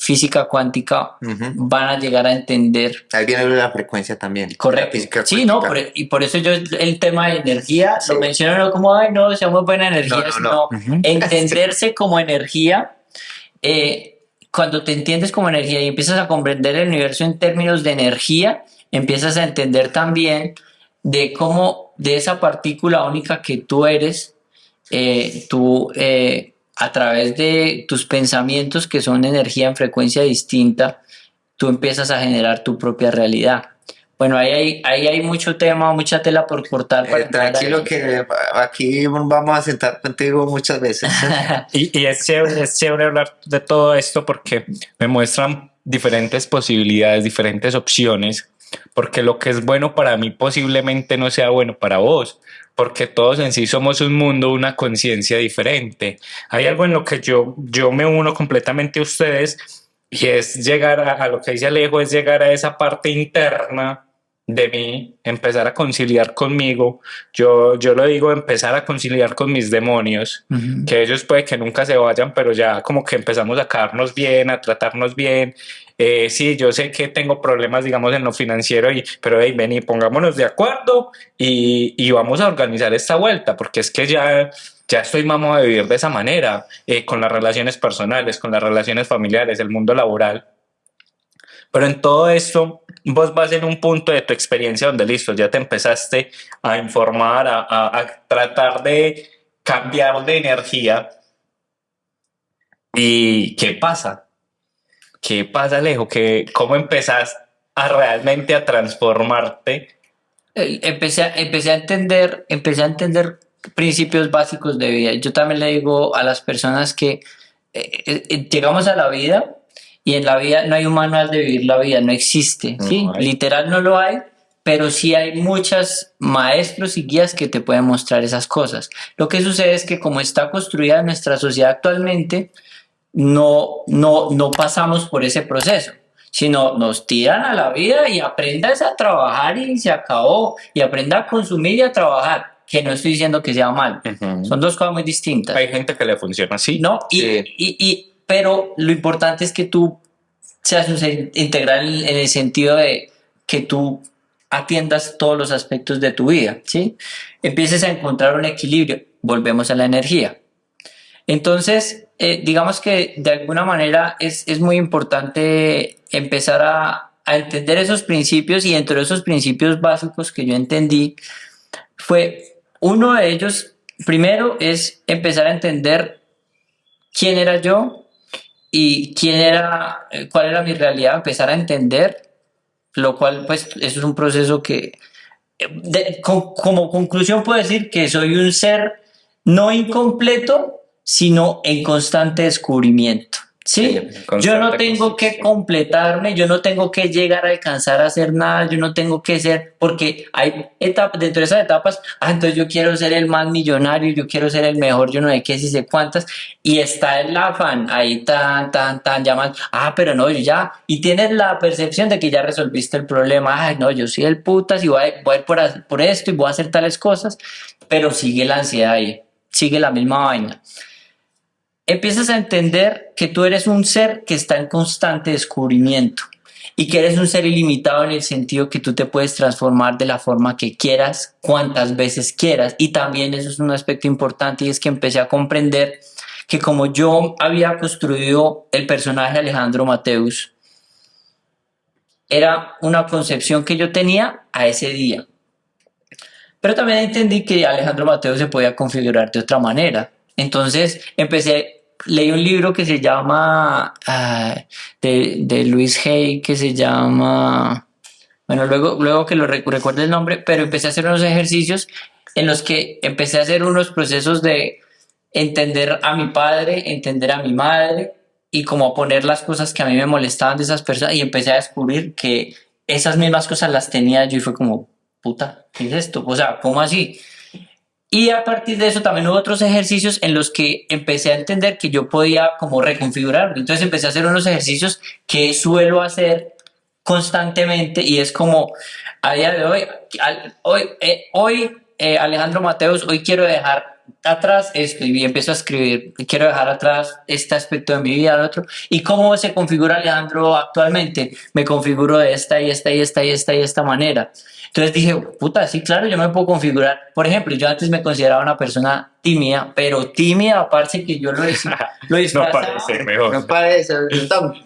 física cuántica, Ujú. van a llegar a entender. Ahí viene la frecuencia también. La Correcto. física Sí, no, cuántica. y por eso yo el tema de energía Sí. lo menciono no como, ay, no, seamos buena energía, No, no, sino no. Ujú. entenderse como energía. Cuando te entiendes como energía y empiezas a comprender el universo en términos de energía, empiezas a entender también de cómo de esa partícula única que tú eres, tú a través de tus pensamientos que son energía en frecuencia distinta, tú empiezas a generar tu propia realidad. Bueno, ahí hay mucho tema, mucha tela por cortar para entrar Tranquilo ahí. que aquí vamos a sentar contigo muchas veces. Y es chévere hablar de todo esto porque me muestran diferentes posibilidades, diferentes opciones, porque lo que es bueno para mí posiblemente no sea bueno para vos, porque todos en sí somos un mundo, una conciencia diferente. Hay algo en lo que yo me uno completamente a ustedes y es llegar a lo que dice Alejo, es llegar a esa parte interna de mí, empezar a conciliar conmigo. Yo lo digo, empezar a conciliar con mis demonios, Ujú. que ellos puede que nunca se vayan, pero ya como que empezamos a caernos bien, a tratarnos bien. Sí, yo sé que tengo problemas, digamos, en lo financiero, pero hey, vení, pongámonos de acuerdo y vamos a organizar esta vuelta, porque es que ya estoy mamado de vivir de esa manera, con las relaciones personales, con las relaciones familiares, el mundo laboral. Pero en todo esto, vos vas en un punto de tu experiencia donde listo, ya te empezaste a informar, a tratar de cambiar de energía. ¿Y qué pasa? ¿Qué pasa, Alejo? ¿Cómo empezás a realmente a transformarte? Empecé a entender principios básicos de vida. Yo también le digo a las personas que llegamos a la vida y en la vida no hay un manual de vivir la vida, no existe, ¿sí? No hay. Literal no lo hay, pero sí hay muchos maestros y guías que te pueden mostrar esas cosas. Lo que sucede es que como está construida nuestra sociedad actualmente, no pasamos por ese proceso, sino nos tiran a la vida y aprendas a trabajar y se acabó, y aprenda a consumir y a trabajar, que no estoy diciendo que sea mal, Ujú. son dos cosas muy distintas, Hay gente que le funciona así. ¿no? Sí. Pero lo importante es que tú seas un ser integral en el sentido de que tú atiendas todos los aspectos de tu vida, ¿sí? Empieces a encontrar un equilibrio, volvemos a la energía. Entonces, digamos que de alguna manera es muy importante empezar a entender esos principios, y dentro de esos principios básicos que yo entendí fue uno de ellos, primero es empezar a entender quién era yo y cuál era mi realidad, empezar a entender, lo cual pues eso es un proceso que como conclusión puedo decir que soy un ser no incompleto, sino en constante descubrimiento. ¿Sí? Yo no tengo que completarme, yo no tengo que llegar a alcanzar a hacer nada, yo no tengo que ser, porque hay etapas, dentro de esas etapas, entonces yo quiero ser el más millonario, yo quiero ser el mejor, yo no sé qué, si sé cuántas, y está el afán ahí tan, llaman, pero no, yo ya, y tienes la percepción de que ya resolviste el problema, no, yo soy el putas y voy a ir por esto y voy a hacer tales cosas, pero sigue la ansiedad ahí, sigue la misma vaina. Empiezas a entender que tú eres un ser que está en constante descubrimiento y que eres un ser ilimitado en el sentido que tú te puedes transformar de la forma que quieras, cuantas veces quieras. Y también eso es un aspecto importante, y es que empecé a comprender que como yo había construido el personaje Alejandro Mateus, era una concepción que yo tenía a ese día. Pero también entendí que Alejandro Mateo se podía configurar de otra manera. Entonces leí un libro que se llama, de Luis Hay, que se llama, bueno, luego que recuerde el nombre, pero empecé a hacer unos ejercicios en los que empecé a hacer unos procesos de entender a mi padre, entender a mi madre, y como a poner las cosas que a mí me molestaban de esas personas, y empecé a descubrir que esas mismas cosas las tenía yo, y fue como, puta, ¿qué es esto? O sea, ¿cómo así? Y a partir de eso también hubo otros ejercicios en los que empecé a entender que yo podía como reconfigurarlo. Entonces empecé a hacer unos ejercicios que suelo hacer constantemente, y es como a día de hoy, Alejandro Mateus, hoy quiero dejar atrás esto, y empiezo a escribir, quiero dejar atrás este aspecto de mi vida, el otro. ¿Y cómo se configura Alejandro actualmente? Me configuro de esta y esta y esta y esta y esta manera. Entonces dije, puta, sí, claro, yo me puedo configurar. Por ejemplo, yo antes me consideraba una persona tímida, pero tímida, aparte que yo lo No disfrazaba. parece mejor. No parece,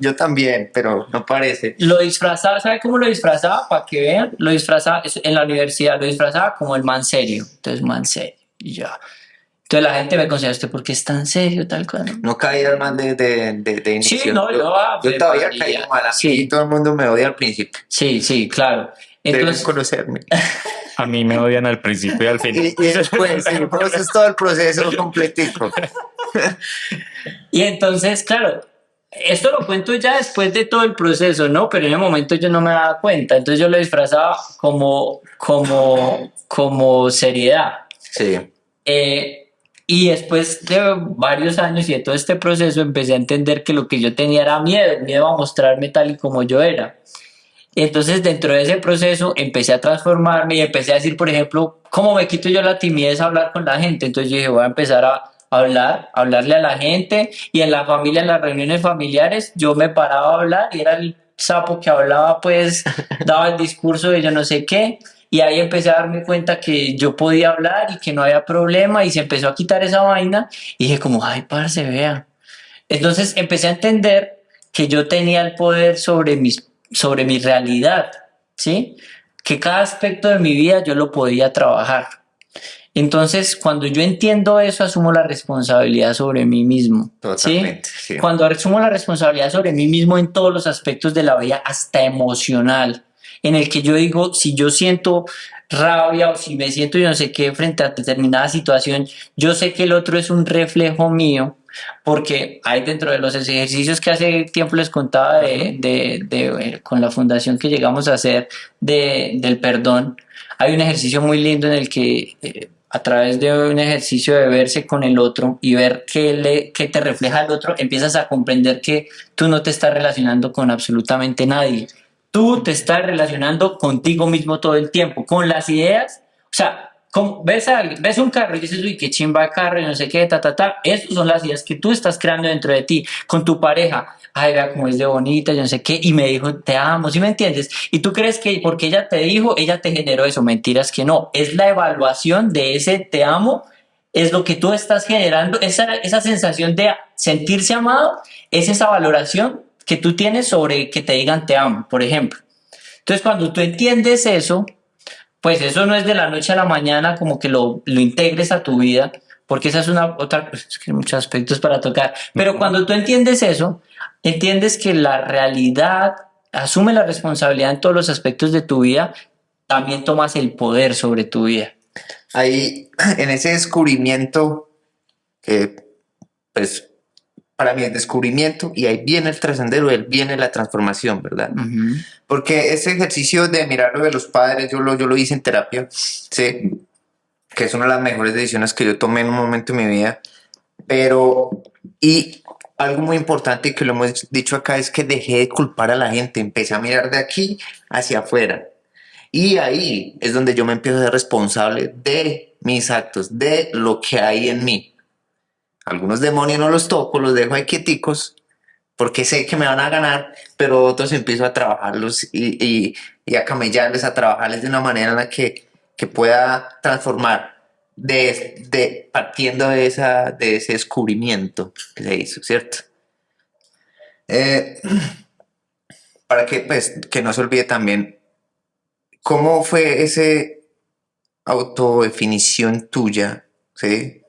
yo también, pero no parece. Lo disfrazaba, ¿sabe cómo lo disfrazaba? Para que vean, lo disfrazaba en la universidad, lo disfrazaba como el man serio. Entonces, man serio, y ya. Entonces la gente me considera, ¿usted por qué es tan serio, tal cosa? No caía el man de inicio. Sí, no, yo todavía caigo mal. Sí. Y todo el mundo me odia al principio. Sí, sí, claro. Deben Entonces, conocerme. A mí me odian al principio y al final. Y después, sí, pues es todo el proceso completico. y entonces, claro, esto lo cuento ya después de todo el proceso, ¿no? Pero en el momento yo no me daba cuenta. Entonces yo lo disfrazaba como seriedad. Sí. Y después de varios años y de todo este proceso empecé a entender que lo que yo tenía era miedo a mostrarme tal y como yo era. Entonces dentro de ese proceso empecé a transformarme y empecé a decir, por ejemplo, ¿cómo me quito yo la timidez a hablar con la gente? Entonces yo dije, voy a empezar a hablarle a la gente, y en la familia, en las reuniones familiares, yo me paraba a hablar y era el sapo que hablaba, pues daba el discurso de yo no sé qué. Y ahí empecé a darme cuenta que yo podía hablar y que no había problema, y se empezó a quitar esa vaina, y dije como, ay, parce, vea. Entonces empecé a entender que yo tenía el poder sobre mi realidad, ¿sí? Que cada aspecto de mi vida yo lo podía trabajar. Entonces, cuando yo entiendo eso, asumo la responsabilidad sobre mí mismo. Totalmente, ¿sí? sí. Cuando asumo la responsabilidad sobre mí mismo en todos los aspectos de la vida, hasta emocional, en el que yo digo, si yo siento rabia o si me siento yo no sé qué frente a determinada situación, yo sé que el otro es un reflejo mío, porque hay dentro de los ejercicios que hace tiempo les contaba con la fundación que llegamos a hacer del perdón, hay un ejercicio muy lindo en el que a través de un ejercicio de verse con el otro y ver qué te refleja el otro, empiezas a comprender que tú no te estás relacionando con absolutamente nadie. Tú te estás relacionando contigo mismo todo el tiempo, con las ideas. O sea, ves un carro y dices, uy, qué chimba de carro y no sé qué, Esas son las ideas que tú estás creando dentro de ti. Con tu pareja, ay, vea cómo es de bonita, yo no sé qué, y me dijo, te amo, ¿sí me entiendes? Y tú crees que porque ella te dijo, ella te generó eso. Mentiras que no. Es la evaluación de ese te amo, es lo que tú estás generando, esa sensación de sentirse amado, es esa valoración que tú tienes sobre que te digan te amo, por ejemplo. Entonces, cuando tú entiendes eso, pues eso no es de la noche a la mañana como que lo integres a tu vida, porque esa es es que hay muchos aspectos para tocar, pero cuando tú entiendes eso, entiendes que la realidad asume la responsabilidad en todos los aspectos de tu vida, también tomas el poder sobre tu vida. Ahí, en ese descubrimiento, que pues para mí es descubrimiento, y ahí viene el trascendero, ahí viene la transformación, ¿verdad? Uh-huh. Porque ese ejercicio de mirar lo de los padres, yo lo hice en terapia, sí, que es una de las mejores decisiones que yo tomé en un momento de mi vida, y algo muy importante que lo hemos dicho acá es que dejé de culpar a la gente, empecé a mirar de aquí hacia afuera, y ahí es donde yo me empiezo a ser responsable de mis actos, de lo que hay en mí. Algunos demonios no los toco, los dejo ahí quieticos, porque sé que me van a ganar, pero otros empiezo a trabajarlos y a camellarles, a trabajarles de una manera en la que pueda transformar partiendo de ese descubrimiento que se hizo, ¿cierto? Eh, para que, pues, que no se olvide también, ¿cómo fue ese autodefinición tuya, ¿sí?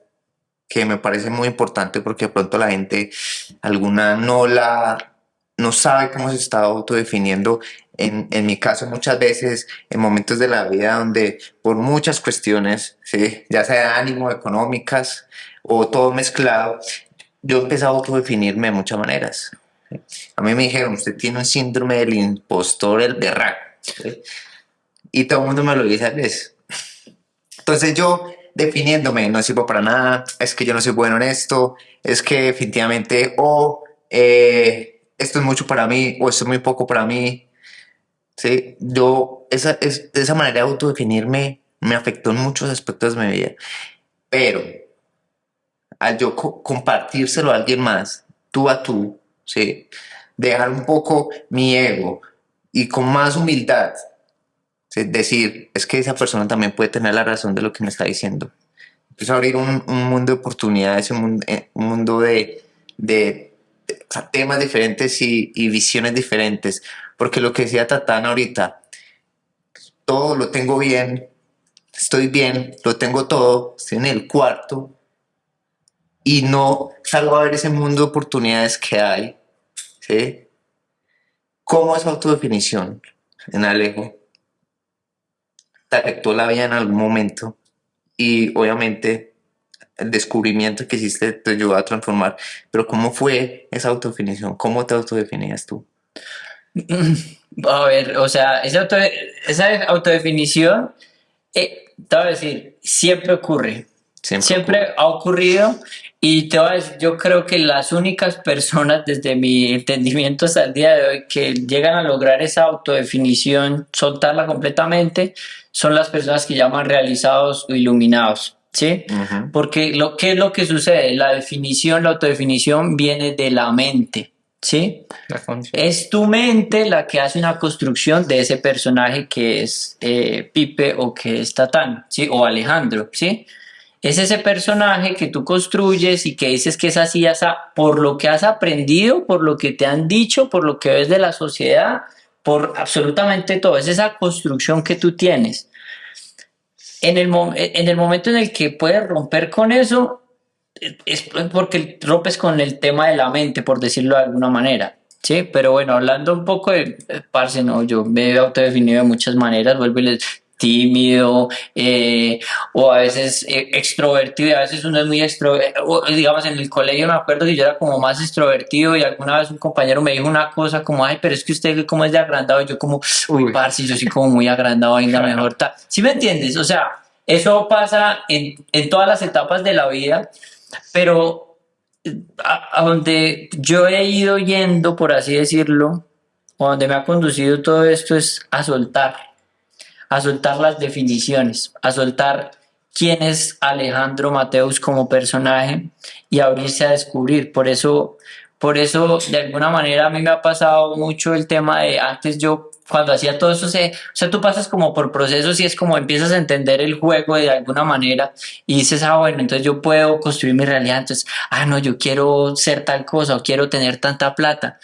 Que me parece muy importante porque de pronto la gente, alguna no sabe cómo se está autodefiniendo. En mi caso, muchas veces, en momentos de la vida donde por muchas cuestiones, ¿sí? Ya sea de ánimo, económicas o todo mezclado, yo empecé a autodefinirme de muchas maneras. ¿Sí? A mí me dijeron, usted tiene un síndrome del impostor, el berraco. ¿Sí? Y todo el mundo me lo dice a veces. Entonces yo definiéndome, no sirvo para nada, es que yo no soy bueno en esto, es que definitivamente esto es mucho para mí o esto es muy poco para mí. ¿Sí? Esa manera de autodefinirme me afectó en muchos aspectos de mi vida, pero al yo compartírselo a alguien más, tú a tú, ¿sí? Dejar un poco mi ego y con más humildad, ¿sí? Decir, es que esa persona también puede tener la razón de lo que me está diciendo. Empiezo a abrir un mundo de oportunidades, un mundo o sea, temas diferentes y visiones diferentes. Porque lo que decía Tatana ahorita, todo lo tengo bien, estoy bien, lo tengo todo, estoy en el cuarto y no salgo a ver ese mundo de oportunidades que hay. ¿Sí? ¿Cómo esa autodefinición en Alejo te afectó la vida en algún momento? Y obviamente el descubrimiento que hiciste te ayudó a transformar. Pero ¿cómo fue esa autodefinición? ¿Cómo te autodefinías tú? A ver, o sea, esa autodefinición, te voy a decir, siempre ocurre. Siempre ha ocurrido y te voy a decir, yo creo que las únicas personas desde mi entendimiento hasta el día de hoy que llegan a lograr esa autodefinición, soltarla completamente, son las personas que llaman realizados o iluminados, ¿sí? Uh-huh. Porque ¿qué es lo que sucede? La autodefinición viene de la mente, ¿sí? Es tu mente la que hace una construcción de ese personaje que es Pipe o que es Tatán, ¿sí? O Alejandro, ¿sí? Es ese personaje que tú construyes y que dices que es así, por lo que has aprendido, por lo que te han dicho, por lo que ves de la sociedad, por absolutamente todo. Es esa construcción que tú tienes. En el momento en el que puedes romper con eso, es porque rompes con el tema de la mente, por decirlo de alguna manera. Sí, pero bueno, hablando un poco de parce, no, yo me he autodefinido de muchas maneras, vuelvo y les tímido, o a veces extrovertido, y a veces uno es muy extrovertido, digamos en el colegio me acuerdo que yo era como más extrovertido y alguna vez un compañero me dijo una cosa como, ay, pero es que usted como es de agrandado, y yo como, uy, parce, yo soy como muy agrandado, venga, mejor tal. ¿Sí me entiendes? O sea, eso pasa en todas las etapas de la vida, pero a donde yo he ido yendo, por así decirlo, o donde me ha conducido todo esto es a soltar las definiciones, a soltar quién es Alejandro Mateus como personaje y abrirse a descubrir. Por eso, de alguna manera, a mí me ha pasado mucho el tema de antes yo, cuando hacía todo eso, o sea, tú pasas como por procesos y es como empiezas a entender el juego de alguna manera y dices, bueno, entonces yo puedo construir mi realidad, entonces, no, yo quiero ser tal cosa o quiero tener tanta plata,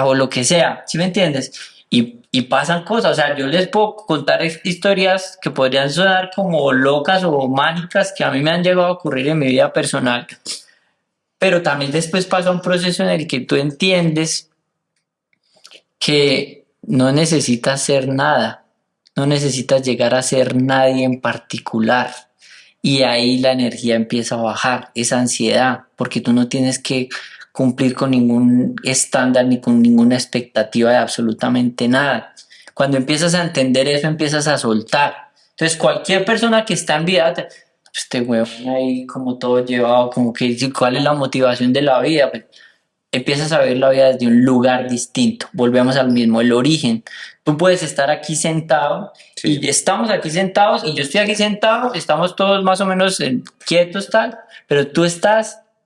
o lo que sea, ¿sí me entiendes? Y pasan cosas, o sea, yo les puedo contar historias que podrían sonar como locas o mágicas que a mí me han llegado a ocurrir en mi vida personal, pero también después pasa un proceso en el que tú entiendes que no necesitas ser nada, no necesitas llegar a ser nadie en particular. Y ahí la energía empieza a bajar, esa ansiedad, porque tú no tienes que cumplir con ningún estándar ni con ninguna expectativa de absolutamente nada. Cuando empiezas a entender eso, empiezas a soltar. Entonces, cualquier persona que está en vida, este huevón ahí como todo llevado, como que cuál es la motivación de la vida, pues, empiezas a ver la vida desde un lugar distinto. Volvemos al mismo, el origen. Tú puedes estar aquí sentado, sí, y estamos aquí sentados y yo estoy aquí sentado, estamos todos más o menos quietos tal, pero tú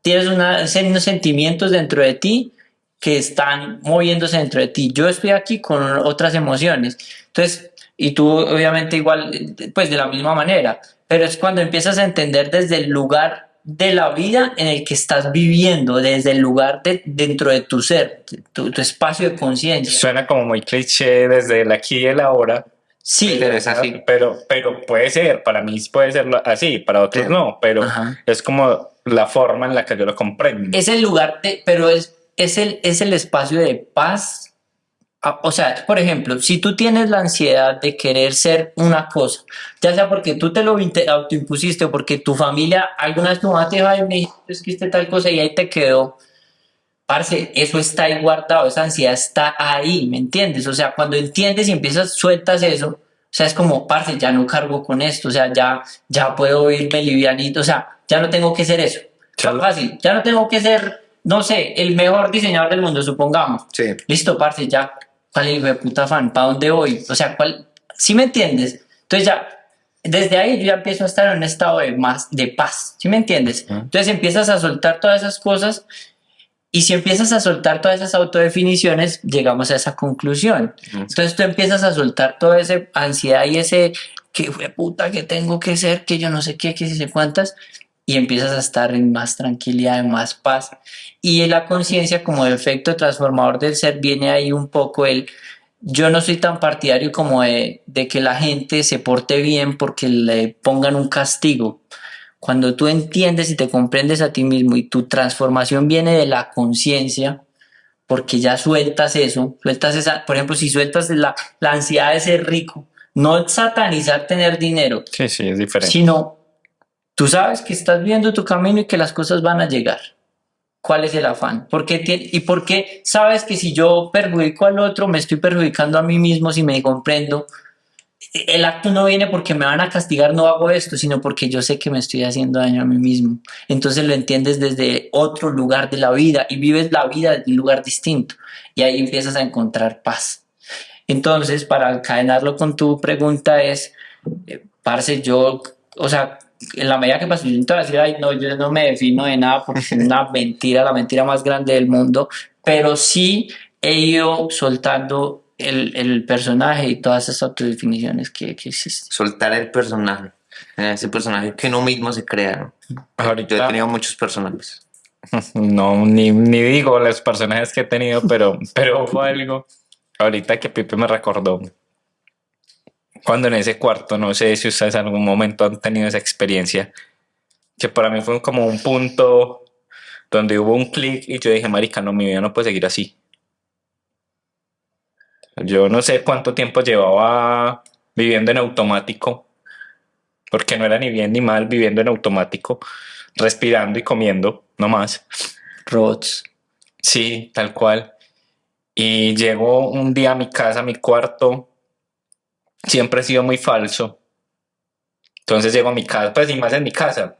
tienes unos sentimientos dentro de ti que están moviéndose dentro de ti. Yo estoy aquí con otras emociones. Entonces, y tú obviamente igual, pues de la misma manera, pero es cuando empiezas a entender desde el lugar de la vida en el que estás viviendo, desde el lugar dentro de tu ser, tu espacio de conciencia. Suena como muy cliché desde el aquí y el ahora. Sí, Pero es así. Pero puede ser, para mí puede ser así, para otros Sí. no, pero Ajá. es como la forma en la que yo lo comprendo. Es el lugar pero es el espacio de paz. O sea, por ejemplo, si tú tienes la ansiedad de querer ser una cosa, ya sea porque tú te lo autoimpusiste o porque tu familia, alguna vez tu mamá te dijo, ay, me dijiste tal cosa y ahí te quedó, parce, eso está ahí guardado, esa ansiedad está ahí, ¿me entiendes? O sea, cuando entiendes y empiezas, sueltas eso, o sea, es como, parce, ya no cargo con esto, o sea, ya puedo irme livianito, o sea, ya no tengo que ser eso. Claro. Fácil, ya no tengo que ser, no sé, el mejor diseñador del mundo, supongamos. Sí. Listo, parce, ya, ¿cuál hijo de puta fan? ¿Para dónde voy? O sea, ¿cuál? ¿Sí me entiendes? Entonces ya, desde ahí yo ya empiezo a estar en un estado de paz, ¿sí me entiendes? Entonces empiezas a soltar todas esas cosas y si empiezas a soltar todas esas autodefiniciones, llegamos a esa conclusión. Entonces tú empiezas a soltar toda esa ansiedad y ese que fue puta que tengo que ser, que yo no sé qué, que sé cuántas, y empiezas a estar en más tranquilidad, en más paz. Y la conciencia como efecto transformador del ser viene ahí un poco yo no soy tan partidario como de que la gente se porte bien porque le pongan un castigo. Cuando tú entiendes y te comprendes a ti mismo y tu transformación viene de la conciencia, porque ya sueltas eso, sueltas esa, por ejemplo, si sueltas la ansiedad de ser rico, no satanizar tener dinero, Sí, es diferente. sino tú sabes que estás viendo tu camino y que las cosas van a llegar. ¿Cuál es el afán? ¿Por qué sabes que si yo perjudico al otro, me estoy perjudicando a mí mismo si me comprendo? El acto no viene porque me van a castigar, no hago esto, sino porque yo sé que me estoy haciendo daño a mí mismo. Entonces lo entiendes desde otro lugar de la vida y vives la vida desde un lugar distinto. Y ahí empiezas a encontrar paz. Entonces, para encadenarlo con tu pregunta es, parce, o sea, en la medida que paso, yo no te voy a decir, ay, no, yo no me defino de nada porque es una mentira, la mentira más grande del mundo, pero sí he ido soltando el personaje y todas esas autodefiniciones que existen. Soltar el personaje. Ese personaje que uno mismo se crea, ¿no? Yo he tenido muchos personajes. No, ni digo los personajes que he tenido, pero fue algo. Ahorita que Pipe me recordó. Cuando en ese cuarto, no sé si ustedes en algún momento han tenido esa experiencia, que para mí fue como un punto donde hubo un clic y yo dije, marica, no, mi vida no puede seguir así. Yo no sé cuánto tiempo llevaba viviendo en automático, porque no era ni bien ni mal viviendo en automático, respirando y comiendo, no más. Robots. Sí, tal cual. Y llego un día a mi casa, a mi cuarto, siempre he sido muy falso. Entonces llego a mi casa, pues y más en mi casa,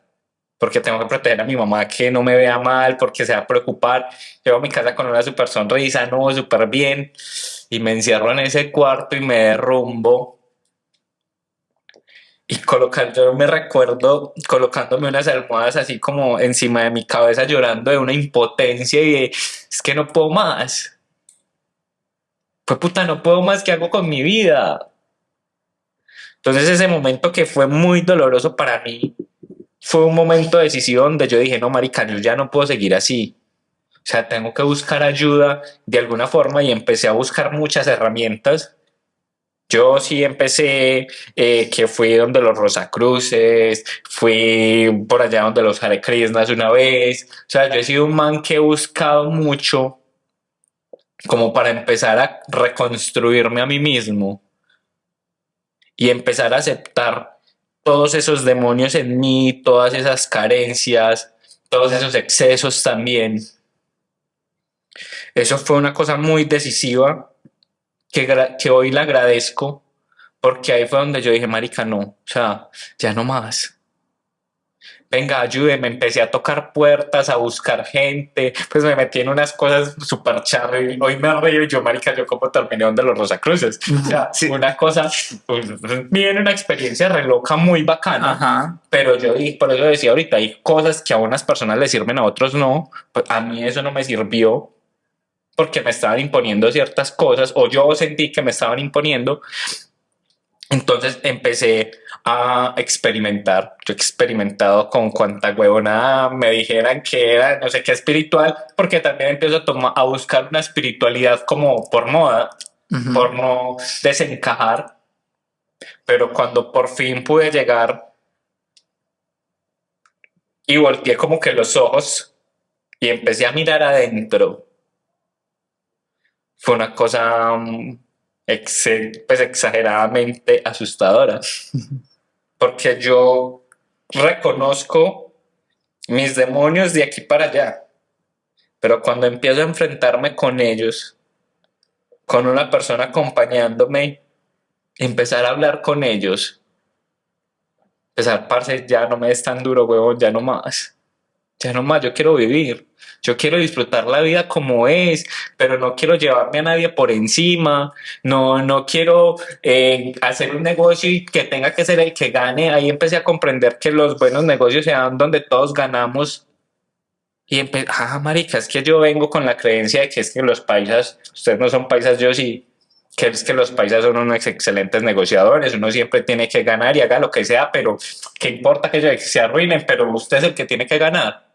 porque tengo que proteger a mi mamá que no me vea mal, porque se va a preocupar. Llego a mi casa con una super sonrisa, no, súper bien, y me encierro en ese cuarto y me derrumbo. Y yo me recuerdo colocándome unas almohadas así como encima de mi cabeza, llorando de una impotencia y de, es que no puedo más. Pues puta, no puedo más, ¿qué hago con mi vida? Entonces ese momento que fue muy doloroso para mí, fue un momento decisivo donde yo dije, no, marica, yo ya no puedo seguir así. O sea, tengo que buscar ayuda de alguna forma y empecé a buscar muchas herramientas. Yo sí empecé, que fui donde los Rosacruces, fui por allá donde los Hare Krishnas una vez. O sea, yo he sido un man que he buscado mucho como para empezar a reconstruirme a mí mismo y empezar a aceptar todos esos demonios en mí, todas esas carencias, todos esos excesos también. Eso fue una cosa muy decisiva que hoy le agradezco, porque ahí fue donde yo dije, marica, no, o sea, ya no más. Venga, ayúdeme, empecé a tocar puertas, a buscar gente, pues me metí en unas cosas súper charras y hoy me río y yo, marica, yo como terminé donde los Rosacruces. O sea, sí, una cosa, pues, viene una experiencia re loca, muy bacana. Ajá. Pero por eso decía ahorita, hay cosas que a unas personas les sirven, a otros no, pues a mí eso no me sirvió. porque me estaban imponiendo ciertas cosas o yo sentí que me estaban imponiendo. Entonces empecé a experimentar. Yo he experimentado con cuanta huevonada me dijeran que era no sé qué espiritual, porque también empiezo a buscar una espiritualidad como por moda, por no desencajar. Pero cuando por fin pude llegar y volteé como que los ojos y empecé a mirar adentro, fue una cosa pues exageradamente asustadora, porque yo reconozco mis demonios de aquí para allá, pero cuando empiezo a enfrentarme con ellos, con una persona acompañándome, empezar a hablar con ellos, empezar, parce, ya no me es tan duro, huevón, ya no más. Ya no más, yo quiero vivir, yo quiero disfrutar la vida como es, pero no quiero llevarme a nadie por encima, no quiero hacer un negocio y que tenga que ser el que gane. Ahí empecé a comprender que los buenos negocios se dan donde todos ganamos. Y marica, es que yo vengo con la creencia de que es que los paisas, ustedes no son paisas, yo sí, que es que los paisas son unos excelentes negociadores, uno siempre tiene que ganar y haga lo que sea, pero qué importa que ellos se arruinen, pero usted es el que tiene que ganar.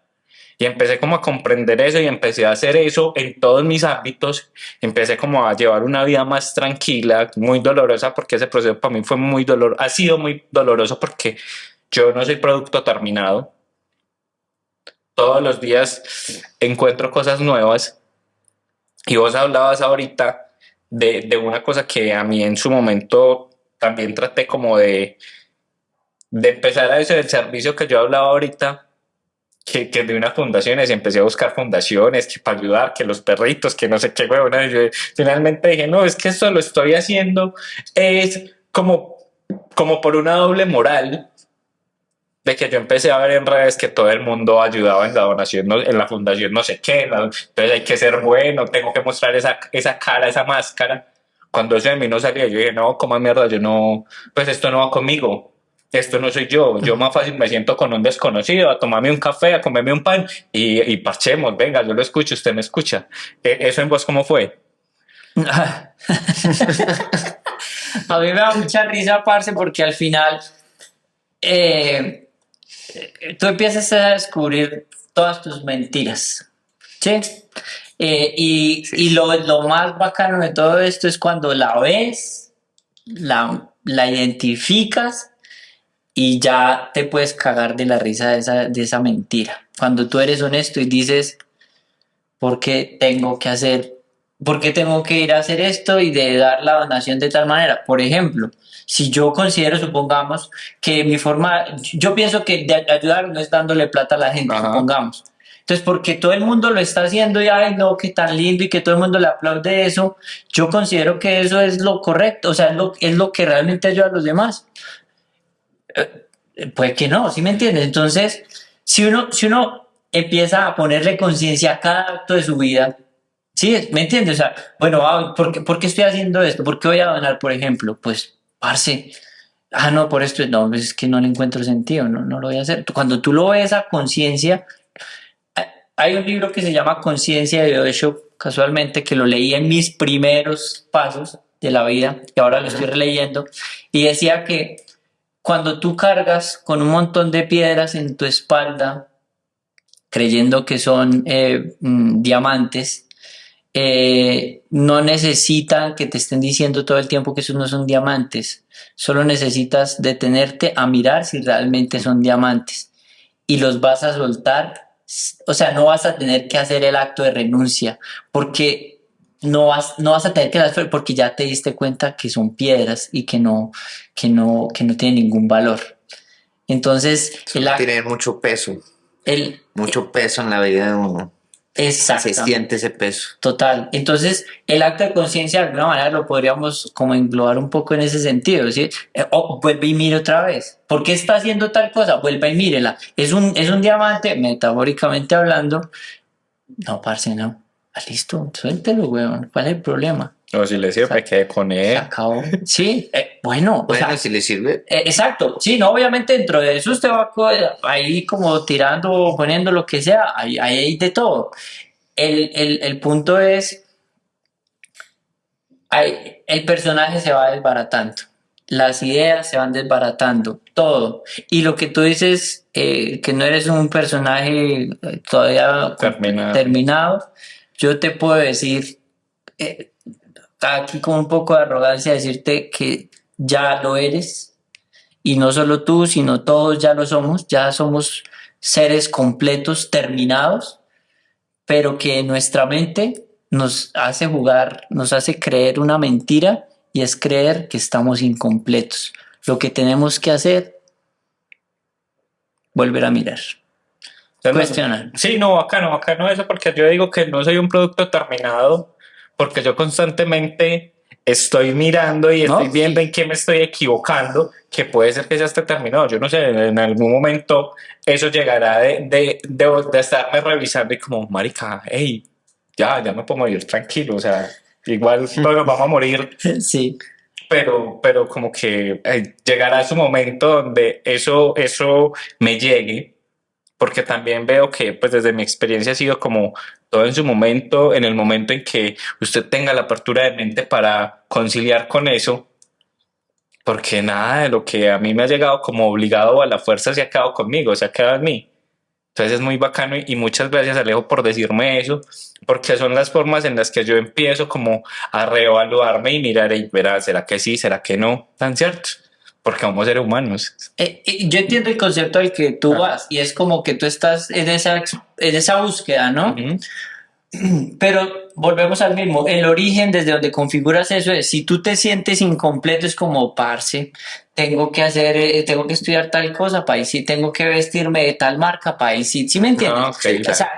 Y empecé como a comprender eso y empecé a hacer eso en todos mis ámbitos. Empecé como a llevar una vida más tranquila, muy dolorosa, porque ese proceso para mí fue muy doloroso, ha sido muy doloroso porque yo no soy producto terminado. Todos los días encuentro cosas nuevas. Y vos hablabas ahorita de una cosa que a mí en su momento también traté como de empezar a eso del servicio que yo hablaba ahorita, que de unas fundaciones, y empecé a buscar fundaciones que para ayudar, que los perritos, que no sé qué huevona. Yo finalmente dije, no, es que esto lo estoy haciendo es como por una doble moral, de que yo empecé a ver en redes que todo el mundo ayudaba en la donación, en la fundación no sé qué, entonces hay que ser bueno, tengo que mostrar esa cara, esa máscara. Cuando eso de mí no salía, yo dije, no, como mierda, yo no, pues esto no va conmigo. Esto no soy yo. Yo más fácil me siento con un desconocido a tomarme un café, a comerme un pan y parchemos. Venga, yo lo escucho, usted me escucha. ¿Eso en vos cómo fue? A mí me da mucha risa, parce, porque al final tú empiezas a descubrir todas tus mentiras, ¿sí? Y lo más bacano de todo esto es cuando la ves, la identificas y ya te puedes cagar de la risa de esa mentira. Cuando tú eres honesto y dices, ¿por qué tengo que ir a hacer esto y de dar la donación de tal manera? Por ejemplo, si yo considero, supongamos, que yo pienso que de ayudar no es dándole plata a la gente, Ajá. supongamos. Entonces, porque todo el mundo lo está haciendo y ay, no, qué tan lindo y que todo el mundo le aplaude eso, yo considero que eso es lo correcto, o sea, es lo que realmente ayuda a los demás. Puede que no, ¿sí me entiendes? Entonces, si uno empieza a ponerle conciencia a cada acto de su vida, ¿sí? ¿Me entiendes? O sea, bueno, ¿por qué estoy haciendo esto? ¿Por qué voy a donar, por ejemplo? Pues, parce, no, por esto, no, pues es que no le encuentro sentido, no lo voy a hacer. Cuando tú lo ves a conciencia, hay un libro que se llama Conciencia, de hecho, casualmente, que lo leí en mis primeros pasos de la vida, y ahora lo estoy releyendo, y decía que cuando tú cargas con un montón de piedras en tu espalda, creyendo que son diamantes, no necesitan que te estén diciendo todo el tiempo que esos no son diamantes. Solo necesitas detenerte a mirar si realmente son diamantes y los vas a soltar. O sea, no vas a tener que hacer el acto de renuncia porque no vas a tener que hacer, porque ya te diste cuenta que son piedras y que no tienen ningún valor. Entonces, tiene mucho peso. Mucho peso en la vida de uno. Exactamente. Se siente ese peso. Total. Entonces, el acto de conciencia de alguna manera lo podríamos como englobar un poco en ese sentido, ¿sí? Vuelve y mire otra vez. ¿Por qué está haciendo tal cosa? Vuelva y mírela. ¿Es un diamante, metafóricamente hablando? No, parce, no. Listo, suéltelo, weón. ¿Cuál es el problema? O si le sirve, quede con él. Se acabó. Sí, bueno. Bueno, o sea, si le sirve. Exacto. Sí, no, obviamente dentro de eso usted va ahí como tirando, poniendo lo que sea. Ahí hay de todo. El punto es el personaje se va desbaratando, las ideas se van desbaratando, todo. Y lo que tú dices, que no eres un personaje todavía terminado, yo te puedo decir, aquí con un poco de arrogancia, decirte que ya lo eres, y no solo tú, sino todos ya somos seres completos, terminados, pero que nuestra mente nos hace jugar, nos hace creer una mentira, y es creer que estamos incompletos. Lo que tenemos que hacer, volver a mirar, cuestionar. Sí, no, bacano eso, porque yo digo que no soy un producto terminado, porque yo constantemente estoy mirando y estoy viendo en qué me estoy equivocando, que puede ser que ya esté terminado. Yo no sé, en algún momento eso llegará de estarme revisando y como, marica, hey, ya me puedo morir tranquilo, o sea, igual todos vamos a morir. Sí. Pero como que llegará su momento donde eso me llegue, porque también veo que pues desde mi experiencia ha sido como todo en su momento, en el momento en que usted tenga la apertura de mente para conciliar con eso, porque nada de lo que a mí me ha llegado como obligado a la fuerza se ha quedado conmigo, se ha quedado en mí. Entonces es muy bacano y muchas gracias Alejo por decirme eso, porque son las formas en las que yo empiezo como a reevaluarme y mirar, y verá, ¿será que sí? ¿Será que no? Tan cierto, porque somos seres humanos. Yo entiendo el concepto al que tú vas, y es como que tú estás en esa búsqueda, ¿no? Uh-huh. Pero volvemos al mismo, el origen desde donde configuras eso es, si tú te sientes incompleto, es como, parce, tengo que estudiar tal cosa para sí, tengo que vestirme de tal marca para sí, ¿sí me entiendes? Okay, o sea,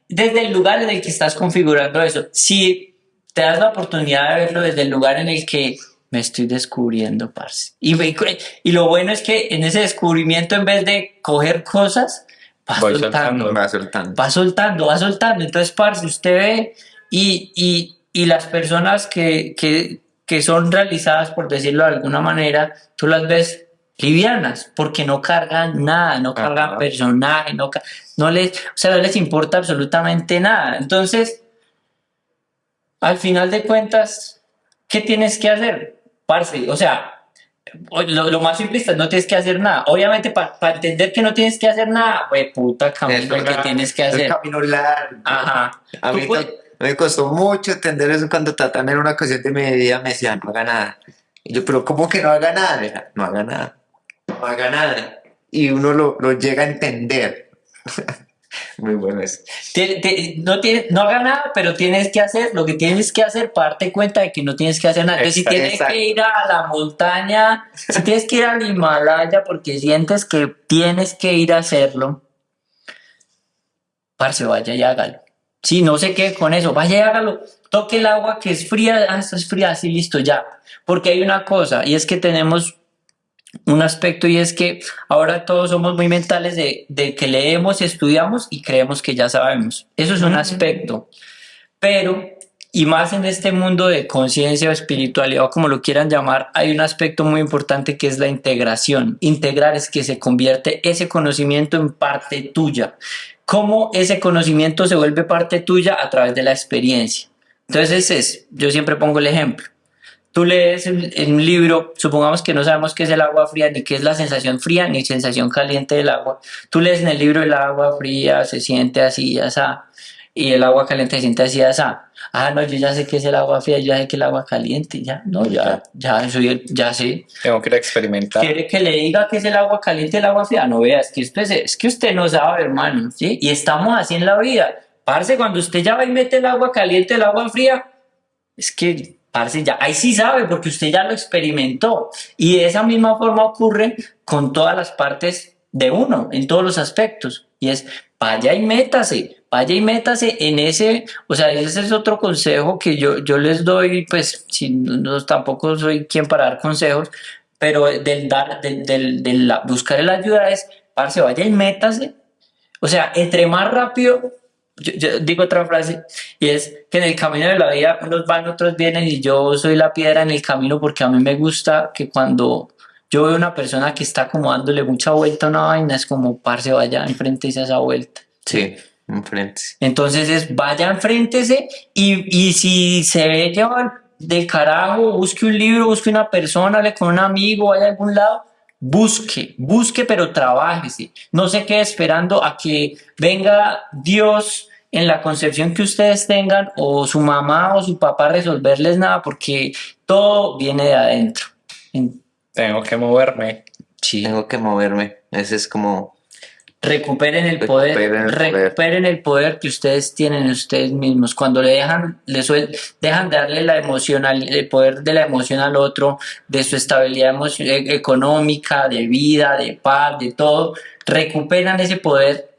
desde el lugar en el que estás configurando eso, si te das la oportunidad de verlo desde el lugar en el que me estoy descubriendo, parce. Y lo bueno es que en ese descubrimiento, en vez de coger cosas, va soltando. Entonces, parce, usted ve y las personas que son realizadas, por decirlo de alguna manera, tú las ves livianas, porque no cargan nada, no cargan personaje, no les importa absolutamente nada. Entonces, al final de cuentas, ¿qué tienes que hacer, parce? O sea, lo más simple es no tienes que hacer nada. Obviamente, para entender que no tienes que hacer nada, puta camino que tienes que hacer. El camino largo. Ajá. A mí me costó mucho entender eso cuando tratan en una ocasión de mi vida, me decían, no haga nada. Y yo, pero ¿cómo que no haga nada? Era, no haga nada. Y uno lo llega a entender. Muy bueno eso. No haga nada, pero tienes que hacer lo que tienes que hacer para darte cuenta de que no tienes que hacer nada. Entonces, si tienes que ir a la montaña, si tienes que ir al Himalaya porque sientes que tienes que ir a hacerlo, parce, vaya y hágalo. Sí, no se quede con eso, vaya y hágalo. Toque el agua que es fría, esto es fría, así listo, ya. Porque hay una cosa, y es que tenemos un aspecto, y es que ahora todos somos muy mentales de que leemos, estudiamos y creemos que ya sabemos. Eso es un aspecto. Pero, y más en este mundo de conciencia o espiritualidad, o como lo quieran llamar, hay un aspecto muy importante que es la integración. Integrar es que se convierte ese conocimiento en parte tuya. ¿Cómo ese conocimiento se vuelve parte tuya? A través de la experiencia. Entonces, yo siempre pongo el ejemplo. Tú lees en un libro, supongamos que no sabemos qué es el agua fría, ni qué es la sensación fría, ni sensación caliente del agua. Tú lees en el libro el agua fría se siente así, asá, y el agua caliente se siente así, asá. Ah, no, yo ya sé qué es el agua fría, yo ya sé qué es el agua caliente, ya sé. Tengo que ir a experimentar. ¿Quiere que le diga qué es el agua caliente y el agua fría? No, vea, es que usted no sabe, hermano, ¿sí? Y estamos así en la vida. Parce, cuando usted ya va y mete el agua caliente, el agua fría, es que... parce, ya, ahí sí sabe porque usted ya lo experimentó, y de esa misma forma ocurre con todas las partes de uno, en todos los aspectos, y es vaya y métase en ese, o sea, ese es otro consejo que yo les doy, pues si no, tampoco soy quien para dar consejos, pero buscar la ayuda es, parce, vaya y métase, o sea, entre más rápido. Yo digo otra frase, y es que en el camino de la vida unos van, otros vienen, y yo soy la piedra en el camino, porque a mí me gusta que cuando yo veo una persona que está como dándole mucha vuelta a una vaina, es como, parce, vaya, enfréntese a esa vuelta. Sí, enfréntese. Entonces vaya, enfréntese, y si se ve llevar del carajo, busque un libro, busque una persona, hable con un amigo, vaya a algún lado, busque, pero trabájese. No se quede esperando a que venga Dios en la concepción que ustedes tengan o su mamá o su papá a resolverles nada, porque todo viene de adentro. Tengo que moverme. Sí. Tengo que moverme. Ese es como Recuperen el Recuperen el poder. recuperen el poder que ustedes tienen en ustedes mismos. Cuando dejan de darle el poder de la emoción al otro, de su estabilidad económica, de vida, de paz, de todo, recuperan ese poder,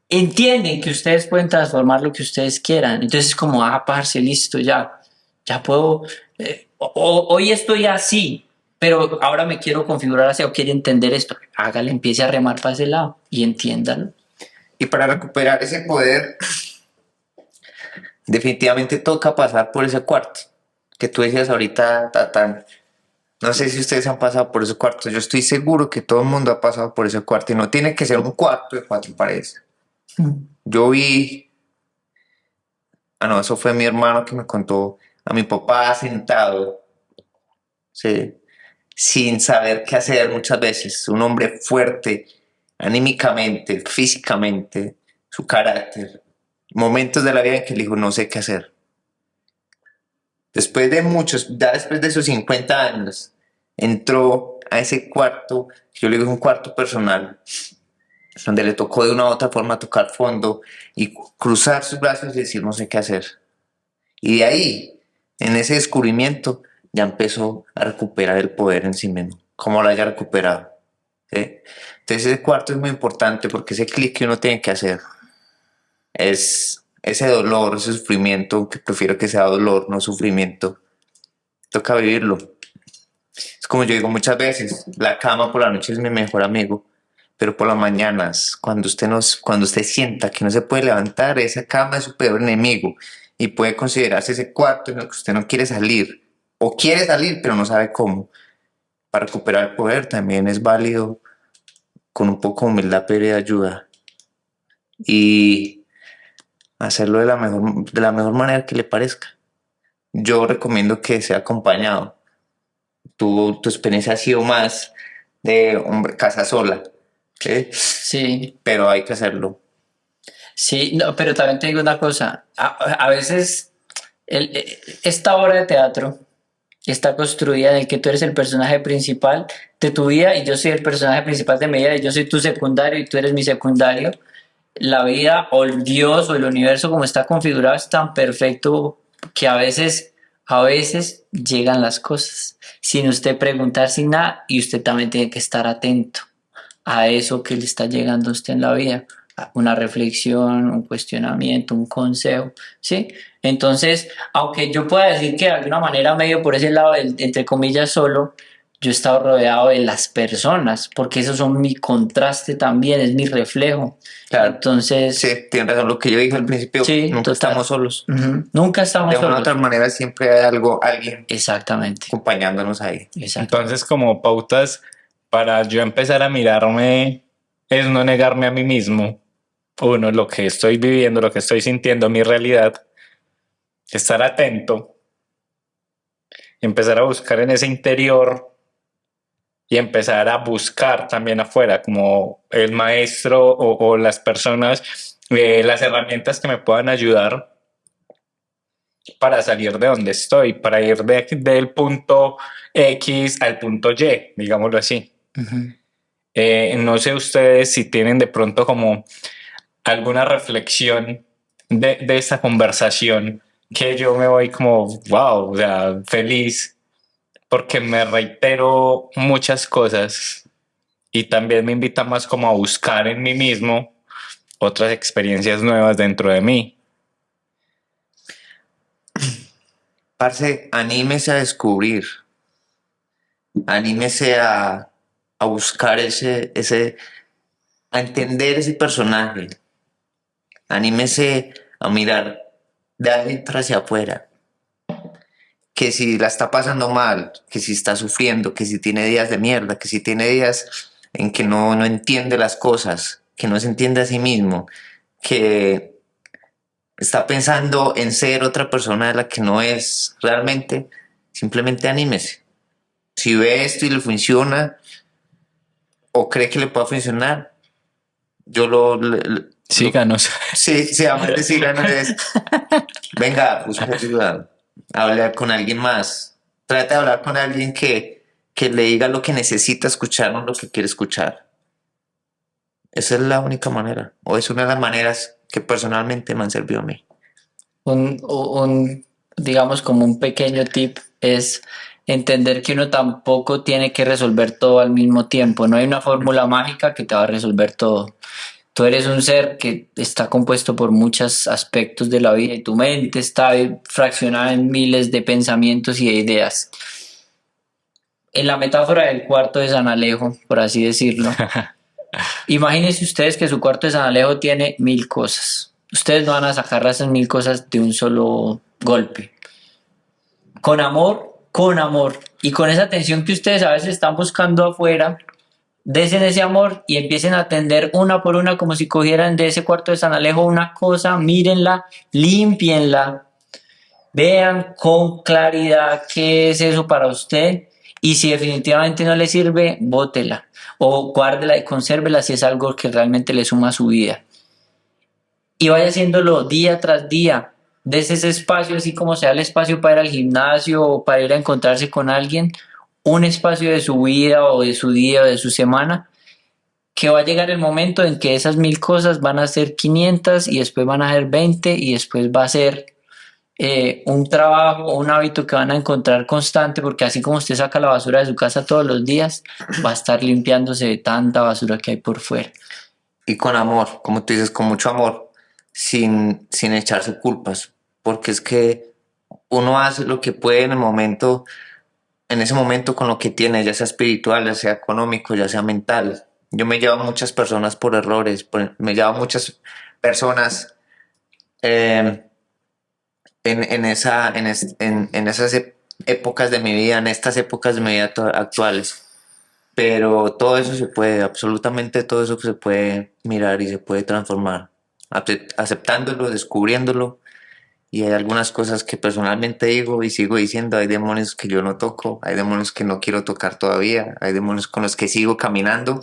entienden que ustedes pueden transformar lo que ustedes quieran. Entonces es como, parce, listo, ya puedo, hoy estoy así, pero ahora me quiero configurar así o quiero entender esto. Hágale, empiece a remar para ese lado y entiéndalo. Y para recuperar ese poder, definitivamente toca pasar por ese cuarto que tú decías ahorita, Tatán. No sé si ustedes han pasado por ese cuarto. Yo estoy seguro que todo el mundo ha pasado por ese cuarto y no tiene que ser un cuarto de 4 paredes. Yo vi, no, eso fue mi hermano que me contó a mi papá sentado, sí, sin saber qué hacer muchas veces. Un hombre fuerte, anímicamente, físicamente, su carácter. Momentos de la vida en que le dijo, no sé qué hacer. Después de muchos, ya después de sus 50 años, entró a ese cuarto, yo le digo un cuarto personal, donde le tocó de una u otra forma tocar fondo y cruzar sus brazos y decir, no sé qué hacer. Y de ahí, en ese descubrimiento, ya empezó a recuperar el poder en sí mismo, como lo haya recuperado. ¿Sí? Entonces ese cuarto es muy importante porque ese clic que uno tiene que hacer es ese dolor, ese sufrimiento, que prefiero que sea dolor, no sufrimiento. Toca vivirlo. Es como yo digo muchas veces, la cama por la noche es mi mejor amigo, pero por las mañanas, cuando usted sienta que no se puede levantar, esa cama es su peor enemigo y puede considerarse ese cuarto en el que usted no quiere salir o quiere salir pero no sabe cómo. Para recuperar el poder también es válido con un poco de humildad pedir ayuda y hacerlo de la mejor manera que le parezca. Yo recomiendo que sea acompañado. Tu experiencia ha sido más de hombre, casa sola, ¿sí? Sí, Pero hay que hacerlo. sí, no, pero también te digo una cosa, a veces esta obra de teatro está construida en el que tú eres el personaje principal de tu vida y yo soy el personaje principal de mi vida y yo soy tu secundario y tú eres mi secundario. La vida o el Dios o el universo como está configurado es tan perfecto que a veces llegan las cosas sin usted preguntar, sin nada, y usted también tiene que estar atento a eso que le está llegando a usted en la vida, una reflexión, un cuestionamiento, un consejo, ¿sí? Entonces, aunque yo pueda decir que de alguna manera medio por ese lado, entre comillas, solo, yo he estado rodeado de las personas, porque esos son mi contraste también, es mi reflejo. Claro. Entonces, Sí, tienes razón. Lo que yo dije al principio, sí, nunca total. estamos solos. Nunca estamos De una u solos. otra manera siempre hay alguien Exactamente. acompañándonos ahí. Entonces, como pautas para yo empezar a mirarme es no negarme a mí mismo. Uno, lo que estoy viviendo, lo que estoy sintiendo, mi realidad. Estar atento. Empezar a buscar en ese interior y empezar a buscar también afuera, como el maestro o las personas, las herramientas que me puedan ayudar para salir de donde estoy, para ir del punto X al punto Y, digámoslo así. No sé ustedes si tienen de pronto como alguna reflexión de esta conversación que yo me voy como, wow, o sea, feliz porque me reitero muchas cosas y también me invita más como a buscar en mí mismo otras experiencias nuevas dentro de mí. Parce, anímese a descubrir, anímese a buscar a entender ese personaje, anímese a mirar de adentro hacia afuera, que si la está pasando mal, que si está sufriendo, que si tiene días de mierda, que si tiene días en que no entiende las cosas, que no se entiende a sí mismo, que está pensando en ser otra persona de la que no es realmente, simplemente anímese. Si ve esto y le funciona o cree que le pueda funcionar, yo Síganos. sí, además de síganos es, venga, busque ayuda, hable con alguien más, trate de hablar con alguien que le diga lo que necesita escuchar, no lo que quiere escuchar. Esa es la única manera, o es una de las maneras que personalmente me han servido a mí. Digamos, como un pequeño tip es entender que uno tampoco tiene que resolver todo al mismo tiempo. No hay una fórmula mágica que te va a resolver todo. Tú eres un ser que está compuesto por muchos aspectos de la vida y tu mente está fraccionada en miles de pensamientos y de ideas. En la metáfora del cuarto de San Alejo, por así decirlo, imagínense ustedes que su cuarto de San Alejo tiene 1000 cosas. Ustedes no van a sacar esas 1000 cosas de un solo golpe. Con amor y con esa atención que ustedes a veces están buscando afuera, desen ese amor y empiecen a atender una por una como si cogieran de ese cuarto de San Alejo una cosa, mírenla, límpienla, vean con claridad qué es eso para usted y si definitivamente no le sirve, bótela o guárdela y consérvela si es algo que realmente le suma a su vida. Y vaya haciéndolo día tras día. Des ese espacio, así como sea el espacio para ir al gimnasio o para ir a encontrarse con alguien, un espacio de su vida o de su día o de su semana, que va a llegar el momento en que esas 1000 cosas van a ser 500 y después van a ser 20 y después va a ser un trabajo, un hábito que van a encontrar constante, porque así como usted saca la basura de su casa todos los días, va a estar limpiándose de tanta basura que hay por fuera. Y con amor, como tú dices, con mucho amor, sin echarse culpas, porque es que uno hace lo que puede en el momento, en ese momento con lo que tiene, ya sea espiritual, ya sea económico, ya sea mental. Yo me llevo a muchas personas por errores, me llevo a muchas personas en esas épocas de mi vida, en estas épocas de mi vida actuales. Pero todo eso se puede, absolutamente todo eso se puede mirar y se puede transformar, aceptándolo, descubriéndolo. Y hay algunas cosas que personalmente digo y sigo diciendo, hay demonios que yo no toco, hay demonios que no quiero tocar todavía, hay demonios con los que sigo caminando,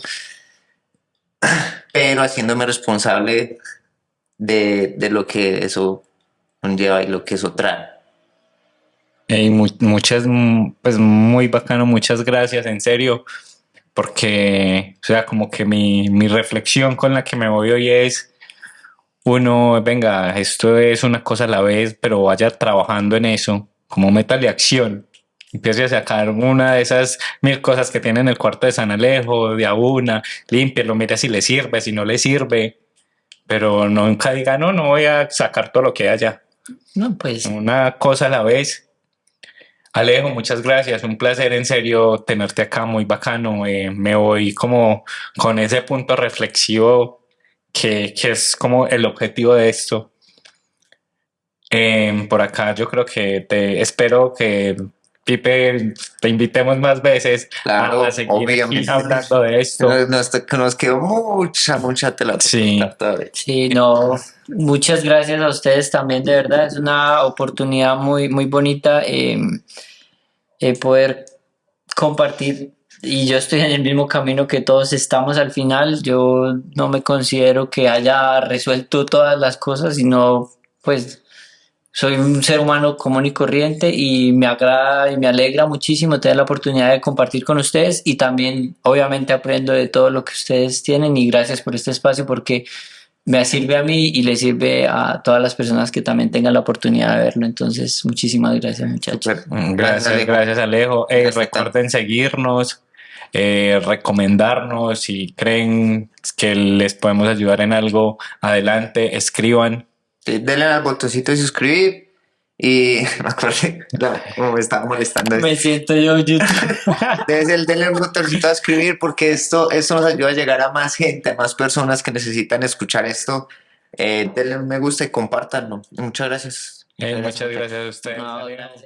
pero haciéndome responsable de lo que eso conlleva y lo que eso trae. Muchas, pues muy bacano, muchas gracias, en serio, porque, o sea, como que mi reflexión con la que me voy hoy es, uno, venga, esto es una cosa a la vez, pero vaya trabajando en eso, como meta de acción. Empiece a sacar una de esas 1000 cosas que tiene en el cuarto de San Alejo, de a una, límpielo, mire si le sirve, si no le sirve, pero nunca diga, no, no voy a sacar todo lo que haya. No, pues Una cosa a la vez. Alejo, muchas gracias, un placer en serio tenerte acá, muy bacano. Me voy como con ese punto reflexivo que es como el objetivo de esto. Por acá yo creo que te espero que Pipe te invitemos más veces Claro, a seguir aquí obviamente. hablando de esto. Nos quedó mucha tela por Sí. contar todavía. sí, no, muchas gracias a ustedes también, de verdad, es una oportunidad muy, muy bonita poder compartir y yo estoy en el mismo camino que todos estamos al final. Yo no me considero que haya resuelto todas las cosas, sino pues soy un ser humano común y corriente y me agrada y me alegra muchísimo tener la oportunidad de compartir con ustedes y también obviamente aprendo de todo lo que ustedes tienen y gracias por este espacio porque me sirve a mí y le sirve a todas las personas que también tengan la oportunidad de verlo. Entonces, muchísimas gracias, muchachos. Súper. Gracias, Alejo. Gracias, Recuerden seguirnos, recomendarnos. Si creen que les podemos ayudar en algo, adelante, escriban. Sí, denle al botoncito de suscribir y me acordé, como me estaba molestando. Me siento yo YouTube. Denle al botoncito de suscribir porque esto nos ayuda a llegar a más gente, a más personas que necesitan escuchar esto. Denle un me gusta y compártanlo. Muchas gracias. Muchas gracias a ustedes. No, gracias.